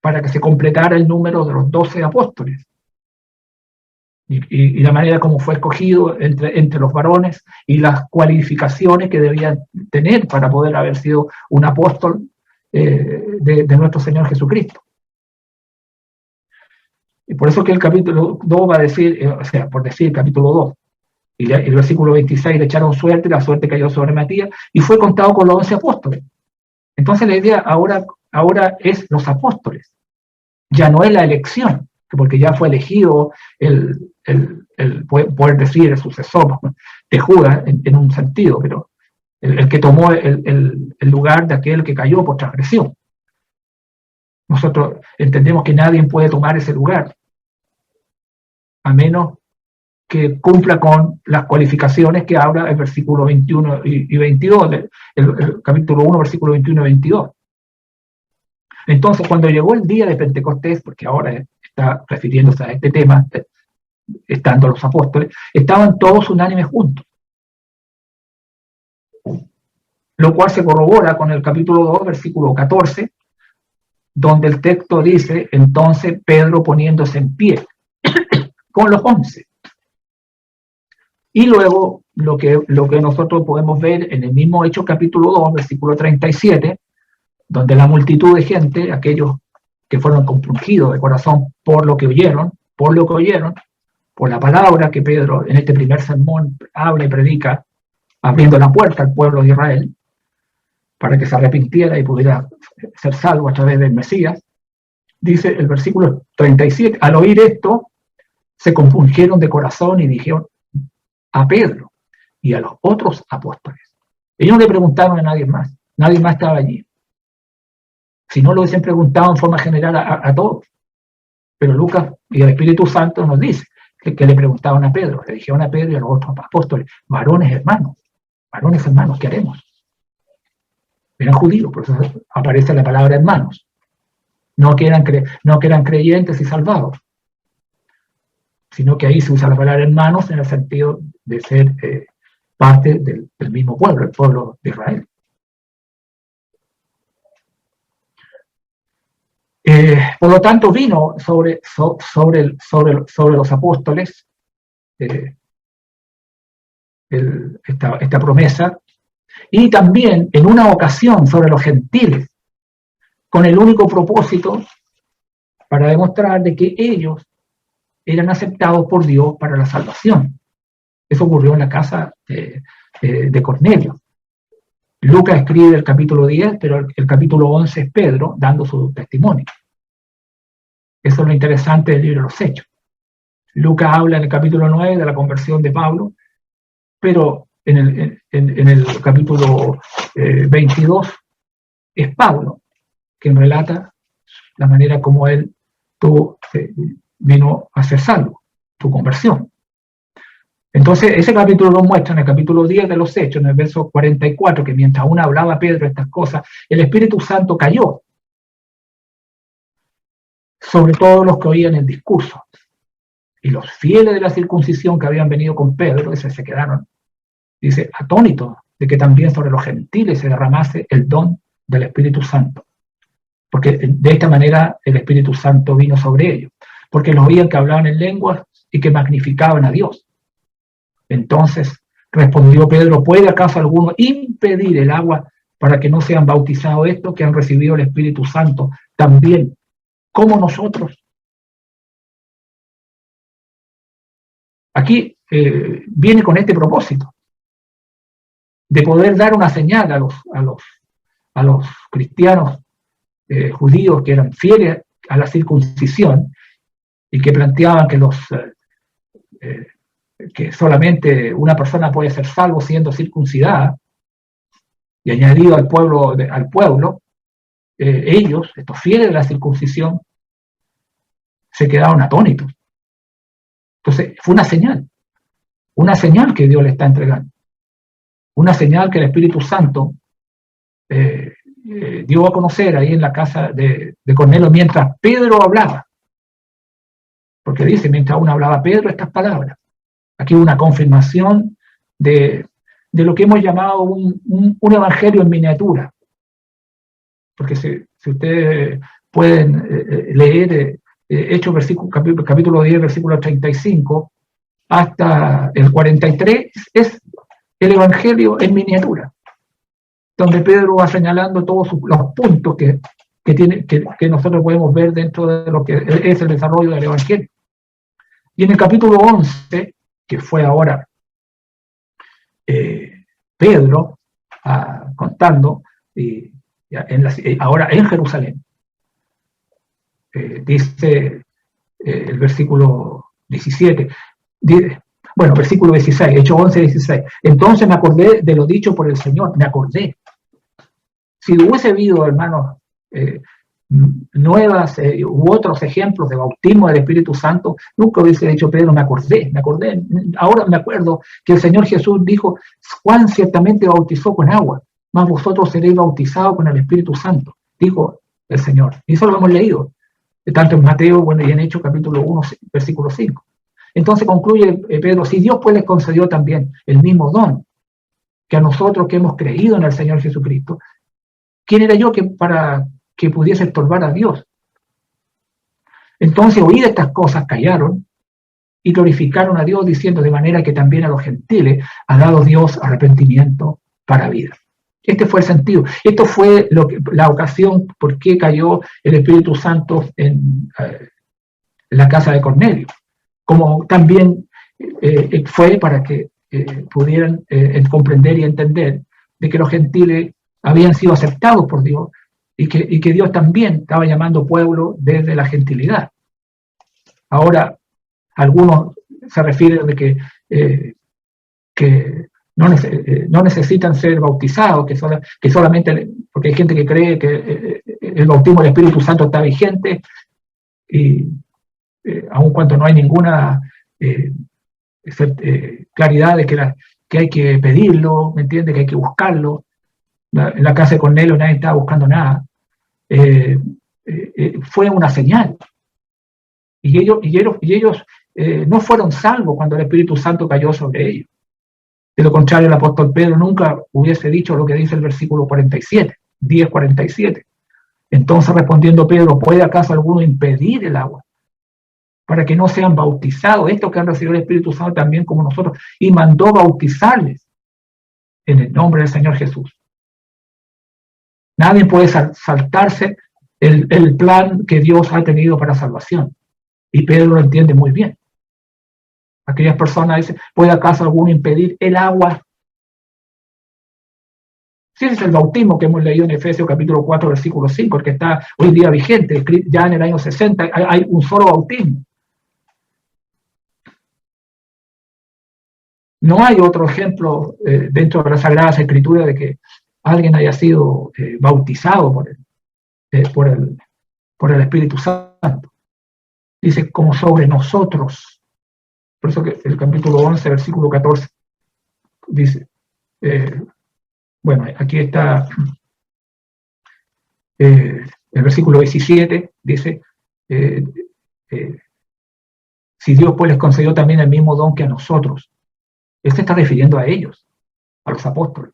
para que se completara el número de los 12 apóstoles. Y la manera como fue escogido entre los varones y las cualificaciones que debían tener para poder haber sido un apóstol de nuestro Señor Jesucristo. Y por eso que el capítulo 2 va a decir, o sea, por decir el capítulo 2, y el versículo 26, le echaron suerte, la suerte cayó sobre Matías, y fue contado con los 11 apóstoles. Entonces la idea ahora es los apóstoles, ya no es la elección, porque ya fue elegido el poder decir el sucesor de Judas en un sentido, pero el que tomó el lugar de aquel que cayó por transgresión. Nosotros entendemos que nadie puede tomar ese lugar, a menos que cumpla con las cualificaciones que habla el versículo 21 y 22, el capítulo 1, versículo 21 y 22. Entonces, cuando llegó el día de Pentecostés, porque ahora está refiriéndose a este tema, estando los apóstoles, estaban todos unánimes juntos. Lo cual se corrobora con el capítulo 2, versículo 14, donde el texto dice, entonces Pedro poniéndose en pie con los 11. Y luego lo que nosotros podemos ver en el mismo Hechos capítulo 2, versículo 37, donde la multitud de gente, aquellos que fueron compungidos de corazón por lo que oyeron, por la palabra que Pedro en este primer sermón habla y predica, abriendo la puerta al pueblo de Israel, para que se arrepintiera y pudiera ser salvo a través del Mesías, dice el versículo 37, al oír esto, se compungieron de corazón y dijeron a Pedro y a los otros apóstoles. Ellos no le preguntaron a nadie más estaba allí. Si no lo hubiesen preguntado en forma general a todos. Pero Lucas y el Espíritu Santo nos dice que le preguntaban a Pedro, le dijeron a Pedro y a los otros apóstoles, varones hermanos, ¿qué haremos? Eran judíos, por eso aparece la palabra hermanos. No que eran creyentes y salvados, sino que ahí se usa la palabra hermanos en el sentido de ser parte del mismo pueblo, el pueblo de Israel. Por lo tanto, vino sobre los apóstoles esta promesa, y también en una ocasión sobre los gentiles, con el único propósito para demostrar de que ellos eran aceptados por Dios para la salvación. Eso ocurrió en la casa de Cornelio. Lucas escribe el capítulo 10, pero el capítulo 11 es Pedro dando su testimonio. Eso es lo interesante del libro de los Hechos. Lucas habla en el capítulo 9 de la conversión de Pablo, pero en el capítulo 22 es Pablo quien relata la manera como él vino a ser salvo, su conversión. Entonces, ese capítulo nos muestra en el capítulo 10 de los Hechos, en el verso 44, que mientras aún hablaba Pedro estas cosas, el Espíritu Santo cayó sobre todos los que oían el discurso. Y los fieles de la circuncisión que habían venido con Pedro, se quedaron, dice, atónitos de que también sobre los gentiles se derramase el don del Espíritu Santo. Porque de esta manera el Espíritu Santo vino sobre ellos. Porque los oían que hablaban en lenguas y que magnificaban a Dios. Entonces respondió Pedro, ¿puede acaso alguno impedir el agua para que no sean bautizados estos que han recibido el Espíritu Santo también, como nosotros. Aquí viene con este propósito, de poder dar una señal a los cristianos judíos que eran fieles a la circuncisión y que planteaban que solamente una persona puede ser salvo siendo circuncidada y añadido al pueblo, ellos, estos fieles de la circuncisión, se quedaron atónitos. Entonces, fue una señal que Dios le está entregando, una señal que el Espíritu Santo dio a conocer ahí en la casa de Cornelio mientras Pedro hablaba. Porque dice, mientras aún hablaba Pedro estas palabras. Aquí una confirmación de lo que hemos llamado un evangelio en miniatura. Porque si ustedes pueden leer Hechos capítulo 10, versículo 35, hasta el 43, es el evangelio en miniatura, donde Pedro va señalando todos los puntos que nosotros podemos ver dentro de lo que es el desarrollo del evangelio. Y en el capítulo 11, que fue ahora Pedro contando, ahora en Jerusalén, dice el versículo 17, versículo 16, Hechos 11, 16. Entonces me acordé de lo dicho por el Señor, me acordé. Si hubiese habido, hermanos, nuevas u otros ejemplos de bautismo del Espíritu Santo, nunca hubiese dicho Pedro, me acordé, ahora me acuerdo que el Señor Jesús dijo, Juan ciertamente bautizó con agua, mas vosotros seréis bautizados con el Espíritu Santo, dijo el Señor. Y eso lo hemos leído, tanto en Mateo, y en Hechos capítulo 1, versículo 5. Entonces concluye Pedro, si Dios pues les concedió también el mismo don que a nosotros que hemos creído en el Señor Jesucristo, ¿quién era yo para que pudiese estorbar a Dios? Entonces, oídas estas cosas, callaron y glorificaron a Dios, diciendo de manera que también a los gentiles ha dado Dios arrepentimiento para vida. Este fue el sentido. Esto fue la ocasión por qué cayó el Espíritu Santo en la casa de Cornelio. Como también fue para que pudieran comprender y entender de que los gentiles habían sido aceptados por Dios y que Dios también estaba llamando pueblo desde la gentilidad. Ahora, algunos se refieren de que no necesitan ser bautizados, que solamente, porque hay gente que cree que el bautismo del Espíritu Santo está vigente, y aun cuando no hay ninguna claridad de que hay que pedirlo, ¿me entiende? Que hay que buscarlo. En la casa de Cornelio nadie estaba buscando nada. Fue una señal. Y ellos no fueron salvos cuando el Espíritu Santo cayó sobre ellos. De lo contrario, el apóstol Pedro nunca hubiese dicho lo que dice el versículo 47, 10:47. Entonces, respondiendo Pedro, ¿puede acaso alguno impedir el agua para que no sean bautizados, estos que han recibido el Espíritu Santo también como nosotros? Y mandó bautizarles en el nombre del Señor Jesús. Nadie puede saltarse el plan que Dios ha tenido para salvación. Y Pedro lo entiende muy bien. Aquellas personas dicen, ¿puede acaso alguno impedir el agua? Sí, ese es el bautismo que hemos leído en Efesios capítulo 4, versículo 5, el que está hoy día vigente. Ya en el año 60 hay un solo bautismo. No hay otro ejemplo dentro de las Sagradas Escrituras de que alguien haya sido bautizado por el Espíritu Santo. Dice, como sobre nosotros. Por eso que el capítulo 11, versículo 14, dice, aquí está el versículo 17, dice, si Dios pues les concedió también el mismo don que a nosotros. Él se está refiriendo a ellos, a los apóstoles.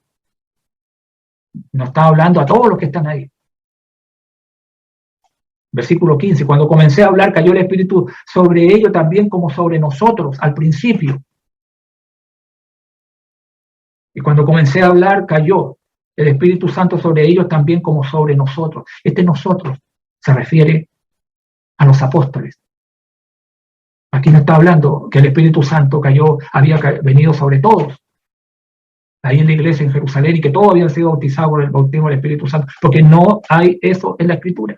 No está hablando a todos los que están ahí. Versículo 15, cuando comencé a hablar cayó el Espíritu sobre ellos también como sobre nosotros al principio. Y cuando comencé a hablar cayó. el Espíritu Santo sobre ellos también como sobre nosotros. Este nosotros se refiere a los apóstoles. Aquí no está hablando que el Espíritu Santo había venido sobre todos, ahí en la iglesia en Jerusalén, y que todos habían sido bautizados por el bautismo del Espíritu Santo, porque no hay eso en la Escritura.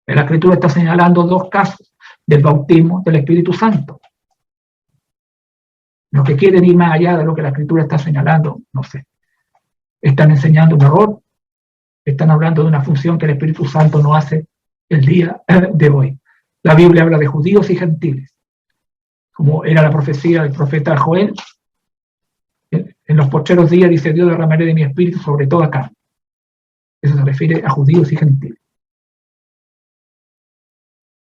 En la Escritura está señalando dos casos del bautismo del Espíritu Santo. Los que quieren ir más allá de lo que la Escritura está señalando, no sé, están enseñando un error, están hablando de una función que el Espíritu Santo no hace el día de hoy. La Biblia habla de judíos y gentiles, como era la profecía del profeta Joel. En los postreros días, dice Dios, derramaré de mi espíritu sobre toda carne. Eso se refiere a judíos y gentiles.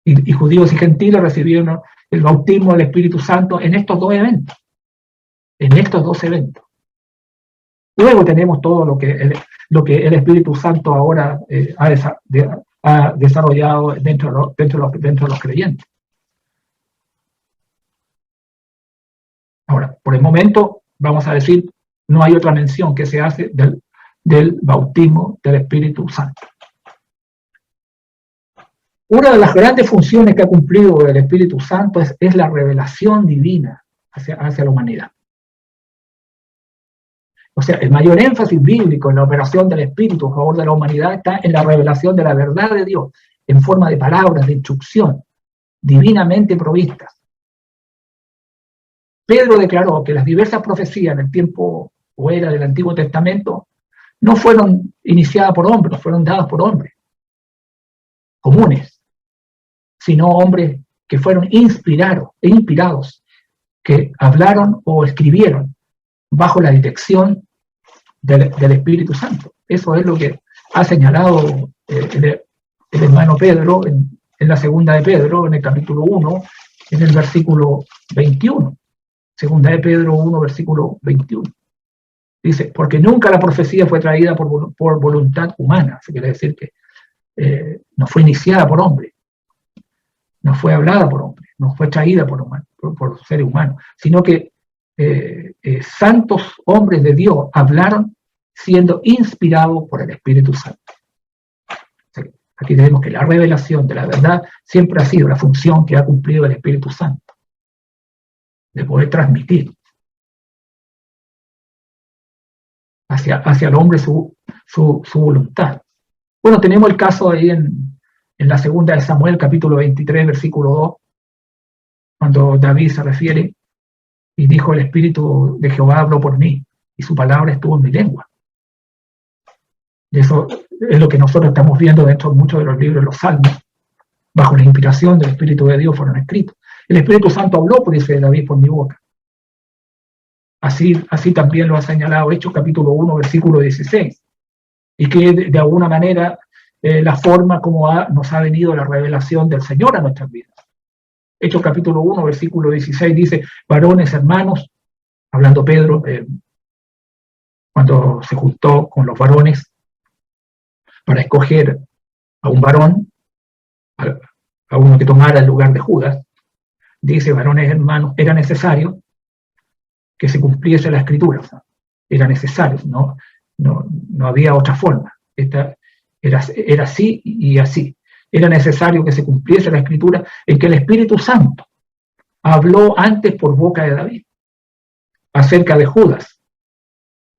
Y judíos y gentiles recibieron el bautismo del Espíritu Santo en estos dos eventos. En estos dos eventos. Luego tenemos todo lo que el Espíritu Santo ahora ha desarrollado dentro de los creyentes. Ahora, por el momento, vamos a decir, no hay otra mención que se hace del bautismo del Espíritu Santo. Una de las grandes funciones que ha cumplido el Espíritu Santo es la revelación divina hacia la humanidad. O sea, el mayor énfasis bíblico en la operación del Espíritu a favor de la humanidad está en la revelación de la verdad de Dios, en forma de palabras, de instrucción, divinamente provistas. Pedro declaró que las diversas profecías en el tiempo o era del Antiguo Testamento no fueron iniciadas por hombres, no fueron dadas por hombres comunes, sino hombres que fueron inspirados, que hablaron o escribieron bajo la dirección del Espíritu Santo. Eso es lo que ha señalado el hermano Pedro en la segunda de Pedro, en el capítulo 1, en el versículo 21. Segunda de Pedro 1, versículo 21. Dice, porque nunca la profecía fue traída por voluntad humana. Eso quiere decir que no fue iniciada por hombre, no fue hablada por hombre, no fue traída por seres humanos, sino que santos hombres de Dios hablaron siendo inspirados por el Espíritu Santo. Aquí tenemos que la revelación de la verdad siempre ha sido la función que ha cumplido el Espíritu Santo, de poder transmitir hacia el hombre su voluntad. Bueno, tenemos el caso ahí en la segunda de Samuel, capítulo 23, versículo 2, cuando David se refiere y dijo, el Espíritu de Jehová habló por mí y su palabra estuvo en mi lengua. Y eso es lo que nosotros estamos viendo dentro de muchos de los libros de los Salmos, bajo la inspiración del Espíritu de Dios fueron escritos. El Espíritu Santo habló, por dice David, por mi boca. Así también lo ha señalado Hechos capítulo 1, versículo 16. Y que de alguna manera la forma como nos ha venido la revelación del Señor a nuestras vidas. Hechos capítulo 1, versículo 16 dice, varones, hermanos, hablando Pedro, cuando se juntó con los varones para escoger a un varón, a uno que tomara el lugar de Judas, dice, varones, hermanos, era necesario que se cumpliese la Escritura. Era necesario, no había otra forma. Era así y así. Era necesario que se cumpliese la Escritura en que el Espíritu Santo habló antes por boca de David acerca de Judas,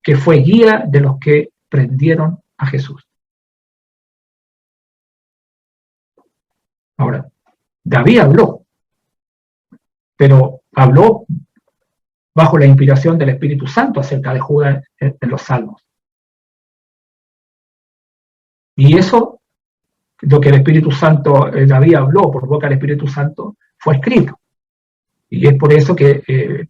que fue guía de los que prendieron a Jesús. Ahora, David habló, pero habló bajo la inspiración del Espíritu Santo acerca de Judas en los Salmos. Y eso, lo que el Espíritu Santo, David habló por boca del Espíritu Santo, fue escrito. Y es por eso que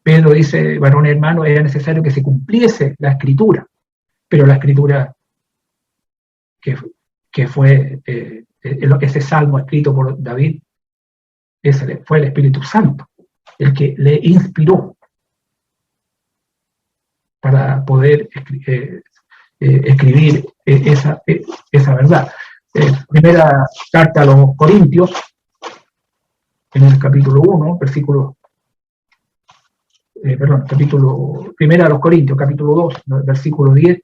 Pedro dice, varón hermano, era necesario que se cumpliese la Escritura. Pero la Escritura que fue ese salmo escrito por David, ese fue el Espíritu Santo, el que le inspiró para poder escribir esa verdad. Primera carta a los Corintios, en el capítulo 1, primera a los Corintios, capítulo 2, versículo 10,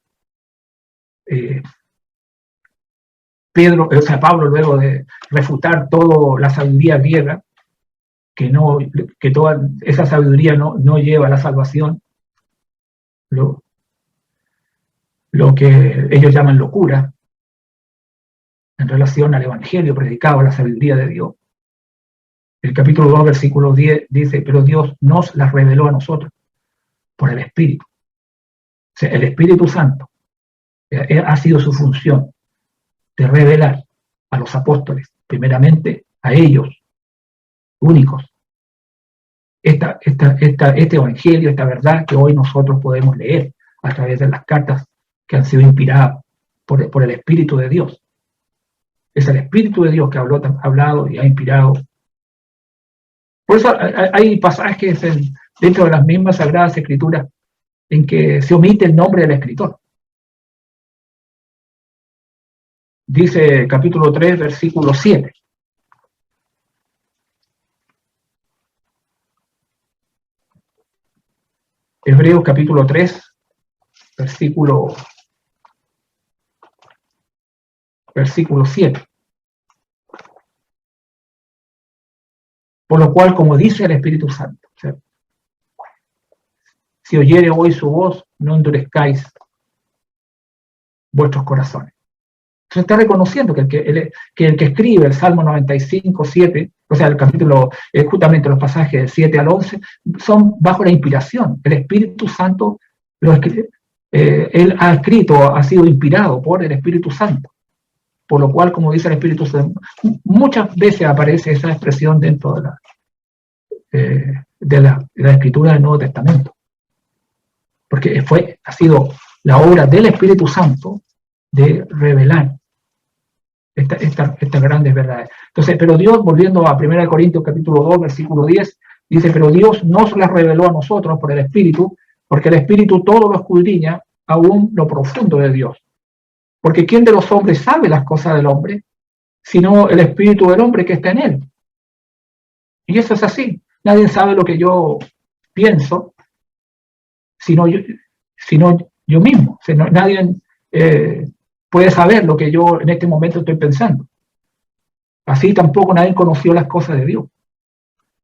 Pablo, luego de refutar toda la sabiduría griega, que toda esa sabiduría no lleva a la salvación, lo que ellos llaman locura, en relación al evangelio predicado, a la sabiduría de Dios. El capítulo 2, versículo 10 dice, pero Dios nos las reveló a nosotros por el Espíritu. O sea, el Espíritu Santo ha sido su función de revelar a los apóstoles, primeramente a ellos, únicos, este evangelio, esta verdad que hoy nosotros podemos leer a través de las cartas que han sido inspiradas por el Espíritu de Dios. Es el Espíritu de Dios que ha hablado y ha inspirado. Por eso hay pasajes dentro de las mismas Sagradas Escrituras en que se omite el nombre del escritor. Dice capítulo 3, versículo 7. Hebreos capítulo 3, versículo 7. Por lo cual, como dice el Espíritu Santo, si oyere hoy su voz, no endurezcáis vuestros corazones. Entonces está reconociendo que el que escribe el Salmo 95, 7, o sea, el capítulo, justamente los pasajes del 7 al 11, son bajo la inspiración. El Espíritu Santo él ha escrito, ha sido inspirado por el Espíritu Santo. Por lo cual, como dice el Espíritu Santo, muchas veces aparece esa expresión dentro de la escritura del Nuevo Testamento. Porque ha sido la obra del Espíritu Santo de revelar estas grandes verdades. Entonces, pero Dios, volviendo a 1 Corintios capítulo 2, versículo 10, dice, pero Dios nos las reveló a nosotros por el Espíritu, porque el Espíritu todo lo escudriña, aún lo profundo de Dios. Porque ¿quién de los hombres sabe las cosas del hombre? Sino el espíritu del hombre que está en él. Y eso es así. Nadie sabe lo que yo pienso, sino yo mismo. O sea, nadie puede saber lo que yo en este momento estoy pensando. Así tampoco nadie conoció las cosas de Dios.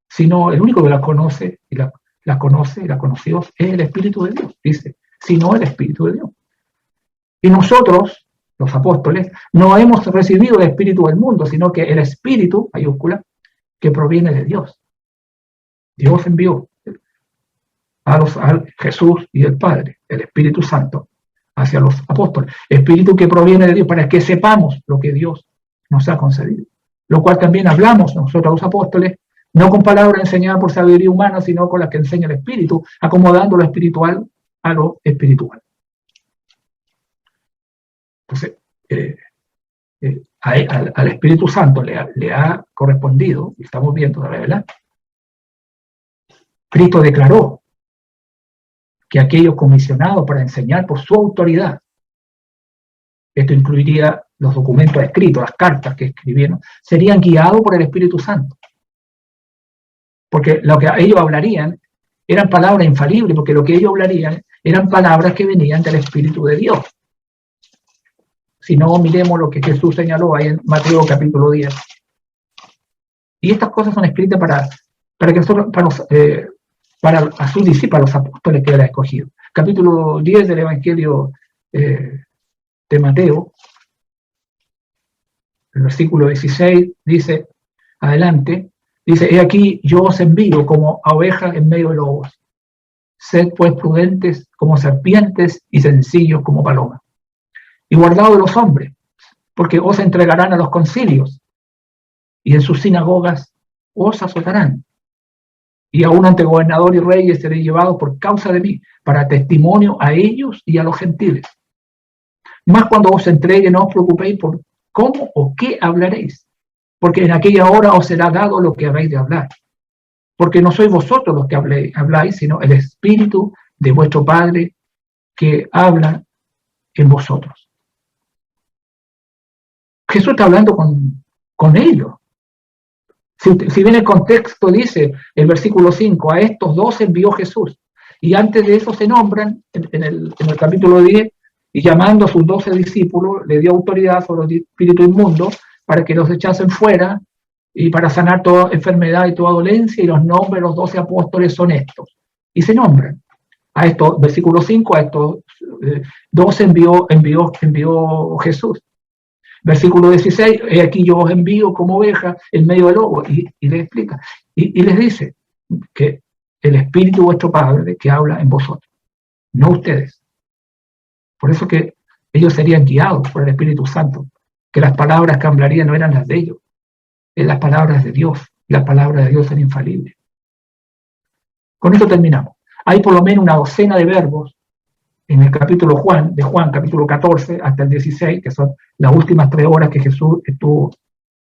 Sino el único que las conoce y las conoció es el Espíritu de Dios. Dice, sino el Espíritu de Dios. Y nosotros, los apóstoles, no hemos recibido el espíritu del mundo, sino que el espíritu, mayúscula, que proviene de Dios. Dios envió a Jesús y el Padre, el Espíritu Santo, hacia los apóstoles. Espíritu que proviene de Dios para que sepamos lo que Dios nos ha concedido. Lo cual también hablamos nosotros los apóstoles, no con palabras enseñadas por sabiduría humana, sino con las que enseña el Espíritu, acomodando lo espiritual a lo espiritual. Entonces, al Espíritu Santo le ha correspondido, y estamos viendo, ¿verdad? Cristo declaró que aquellos comisionados para enseñar por su autoridad, esto incluiría los documentos escritos, las cartas que escribieron, serían guiados por el Espíritu Santo. Porque lo que ellos hablarían eran palabras infalibles, porque lo que ellos hablarían eran palabras que venían del Espíritu de Dios. Si no, miremos lo que Jesús señaló ahí en Mateo capítulo 10. Y estas cosas son escritas para que nosotros, para a sus discípulos, a los apóstoles que él ha escogido. Capítulo 10 del Evangelio de Mateo, el versículo 16, dice, adelante, dice, he aquí yo os envío como a ovejas en medio de lobos. Sed pues prudentes como serpientes y sencillos como palomas. Y guardaos de los hombres, porque os entregarán a los concilios, y en sus sinagogas os azotarán. Y aún ante gobernador y reyes seréis llevados por causa de mí, para testimonio a ellos y a los gentiles. Más cuando os entreguen, no os preocupéis por cómo o qué hablaréis, porque en aquella hora os será dado lo que habéis de hablar. Porque no sois vosotros los que habláis, sino el Espíritu de vuestro Padre que habla en vosotros. Jesús está hablando con ellos. Si bien el contexto dice, el versículo 5, a estos dos envió Jesús. Y antes de eso se nombran, en el capítulo 10, y llamando a sus 12 discípulos, le dio autoridad sobre los espíritus inmundos para que los echasen fuera y para sanar toda enfermedad y toda dolencia, y los nombres de los 12 apóstoles son estos. Y se nombran. A estos, versículo 5, a estos 12 envió Jesús. Versículo 16, he aquí yo os envío como oveja en medio del lobo, y les explica. Y les dice que el Espíritu de vuestro Padre que habla en vosotros, no ustedes. Por eso que ellos serían guiados por el Espíritu Santo, que las palabras que hablarían no eran las de ellos, eran las palabras de Dios, y las palabras de Dios son infalibles. Con esto terminamos. Hay por lo menos una docena de verbos en el capítulo de Juan, capítulo 14 hasta el 16, que son las últimas 3 horas que Jesús estuvo,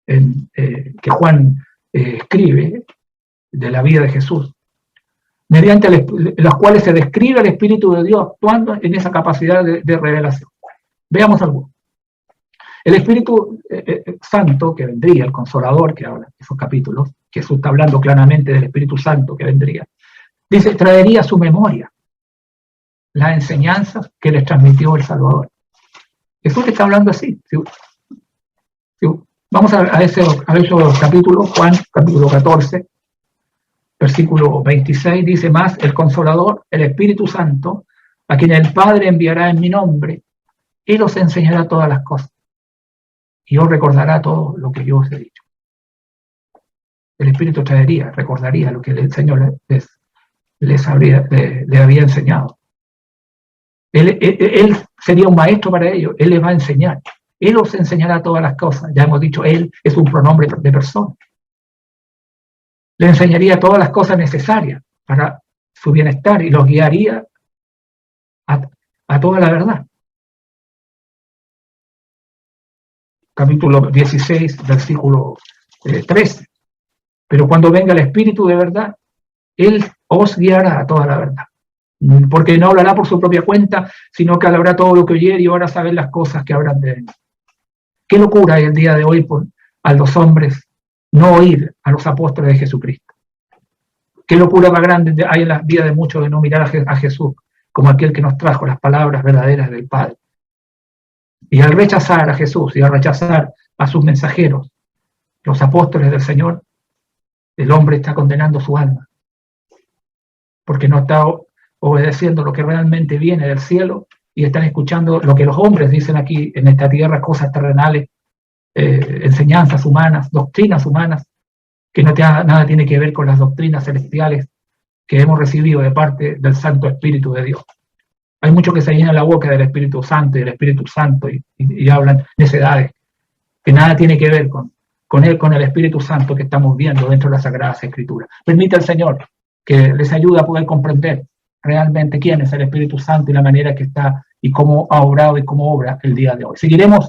que Juan escribe de la vida de Jesús, mediante las cuales se describe el Espíritu de Dios actuando en esa capacidad de revelación. Veamos algo. El Espíritu Santo que vendría, el Consolador que habla en esos capítulos, Jesús está hablando claramente del Espíritu Santo que vendría, dice, traería a su memoria las enseñanzas que les transmitió el Salvador. Jesús está hablando así. Vamos a esos capítulos, Juan, capítulo 14, versículo 26, dice más, el Consolador, el Espíritu Santo, a quien el Padre enviará en mi nombre, Él os enseñará todas las cosas, y os recordará todo lo que yo os he dicho. El Espíritu recordaría lo que el Señor le había enseñado. Él sería un maestro para ellos, Él les va a enseñar. Él os enseñará todas las cosas. Ya hemos dicho, Él es un pronombre de persona. Le enseñaría todas las cosas necesarias para su bienestar y los guiaría a toda la verdad. Capítulo 16, versículo 13. Pero cuando venga el Espíritu de verdad, Él os guiará a toda la verdad. Porque no hablará por su propia cuenta, sino que hablará todo lo que oyere y ahora saber las cosas que habrán de él. Qué locura hay el día de hoy a los hombres no oír a los apóstoles de Jesucristo. Qué locura más grande hay en la vida de muchos de no mirar a Jesús como aquel que nos trajo las palabras verdaderas del Padre. Y al rechazar a Jesús y al rechazar a sus mensajeros, los apóstoles del Señor, el hombre está condenando su alma. Porque no está obedeciendo lo que realmente viene del cielo y están escuchando lo que los hombres dicen aquí en esta tierra, cosas terrenales, enseñanzas humanas, doctrinas humanas, que nada tiene que ver con las doctrinas celestiales que hemos recibido de parte del Santo Espíritu de Dios. Hay muchos que se llenan la boca del Espíritu Santo y del Espíritu Santo y hablan necedades que nada tiene que ver con el Espíritu Santo que estamos viendo dentro de las Sagradas Escrituras. Permita al Señor que les ayude a poder comprender realmente quién es el Espíritu Santo y la manera que está y cómo ha obrado y cómo obra el día de hoy. Seguiremos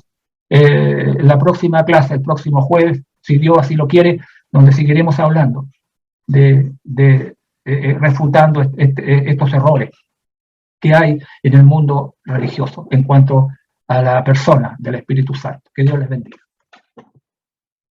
la próxima clase, el próximo jueves, si Dios así lo quiere, donde seguiremos hablando refutando estos errores que hay en el mundo religioso en cuanto a la persona del Espíritu Santo. Que Dios les bendiga.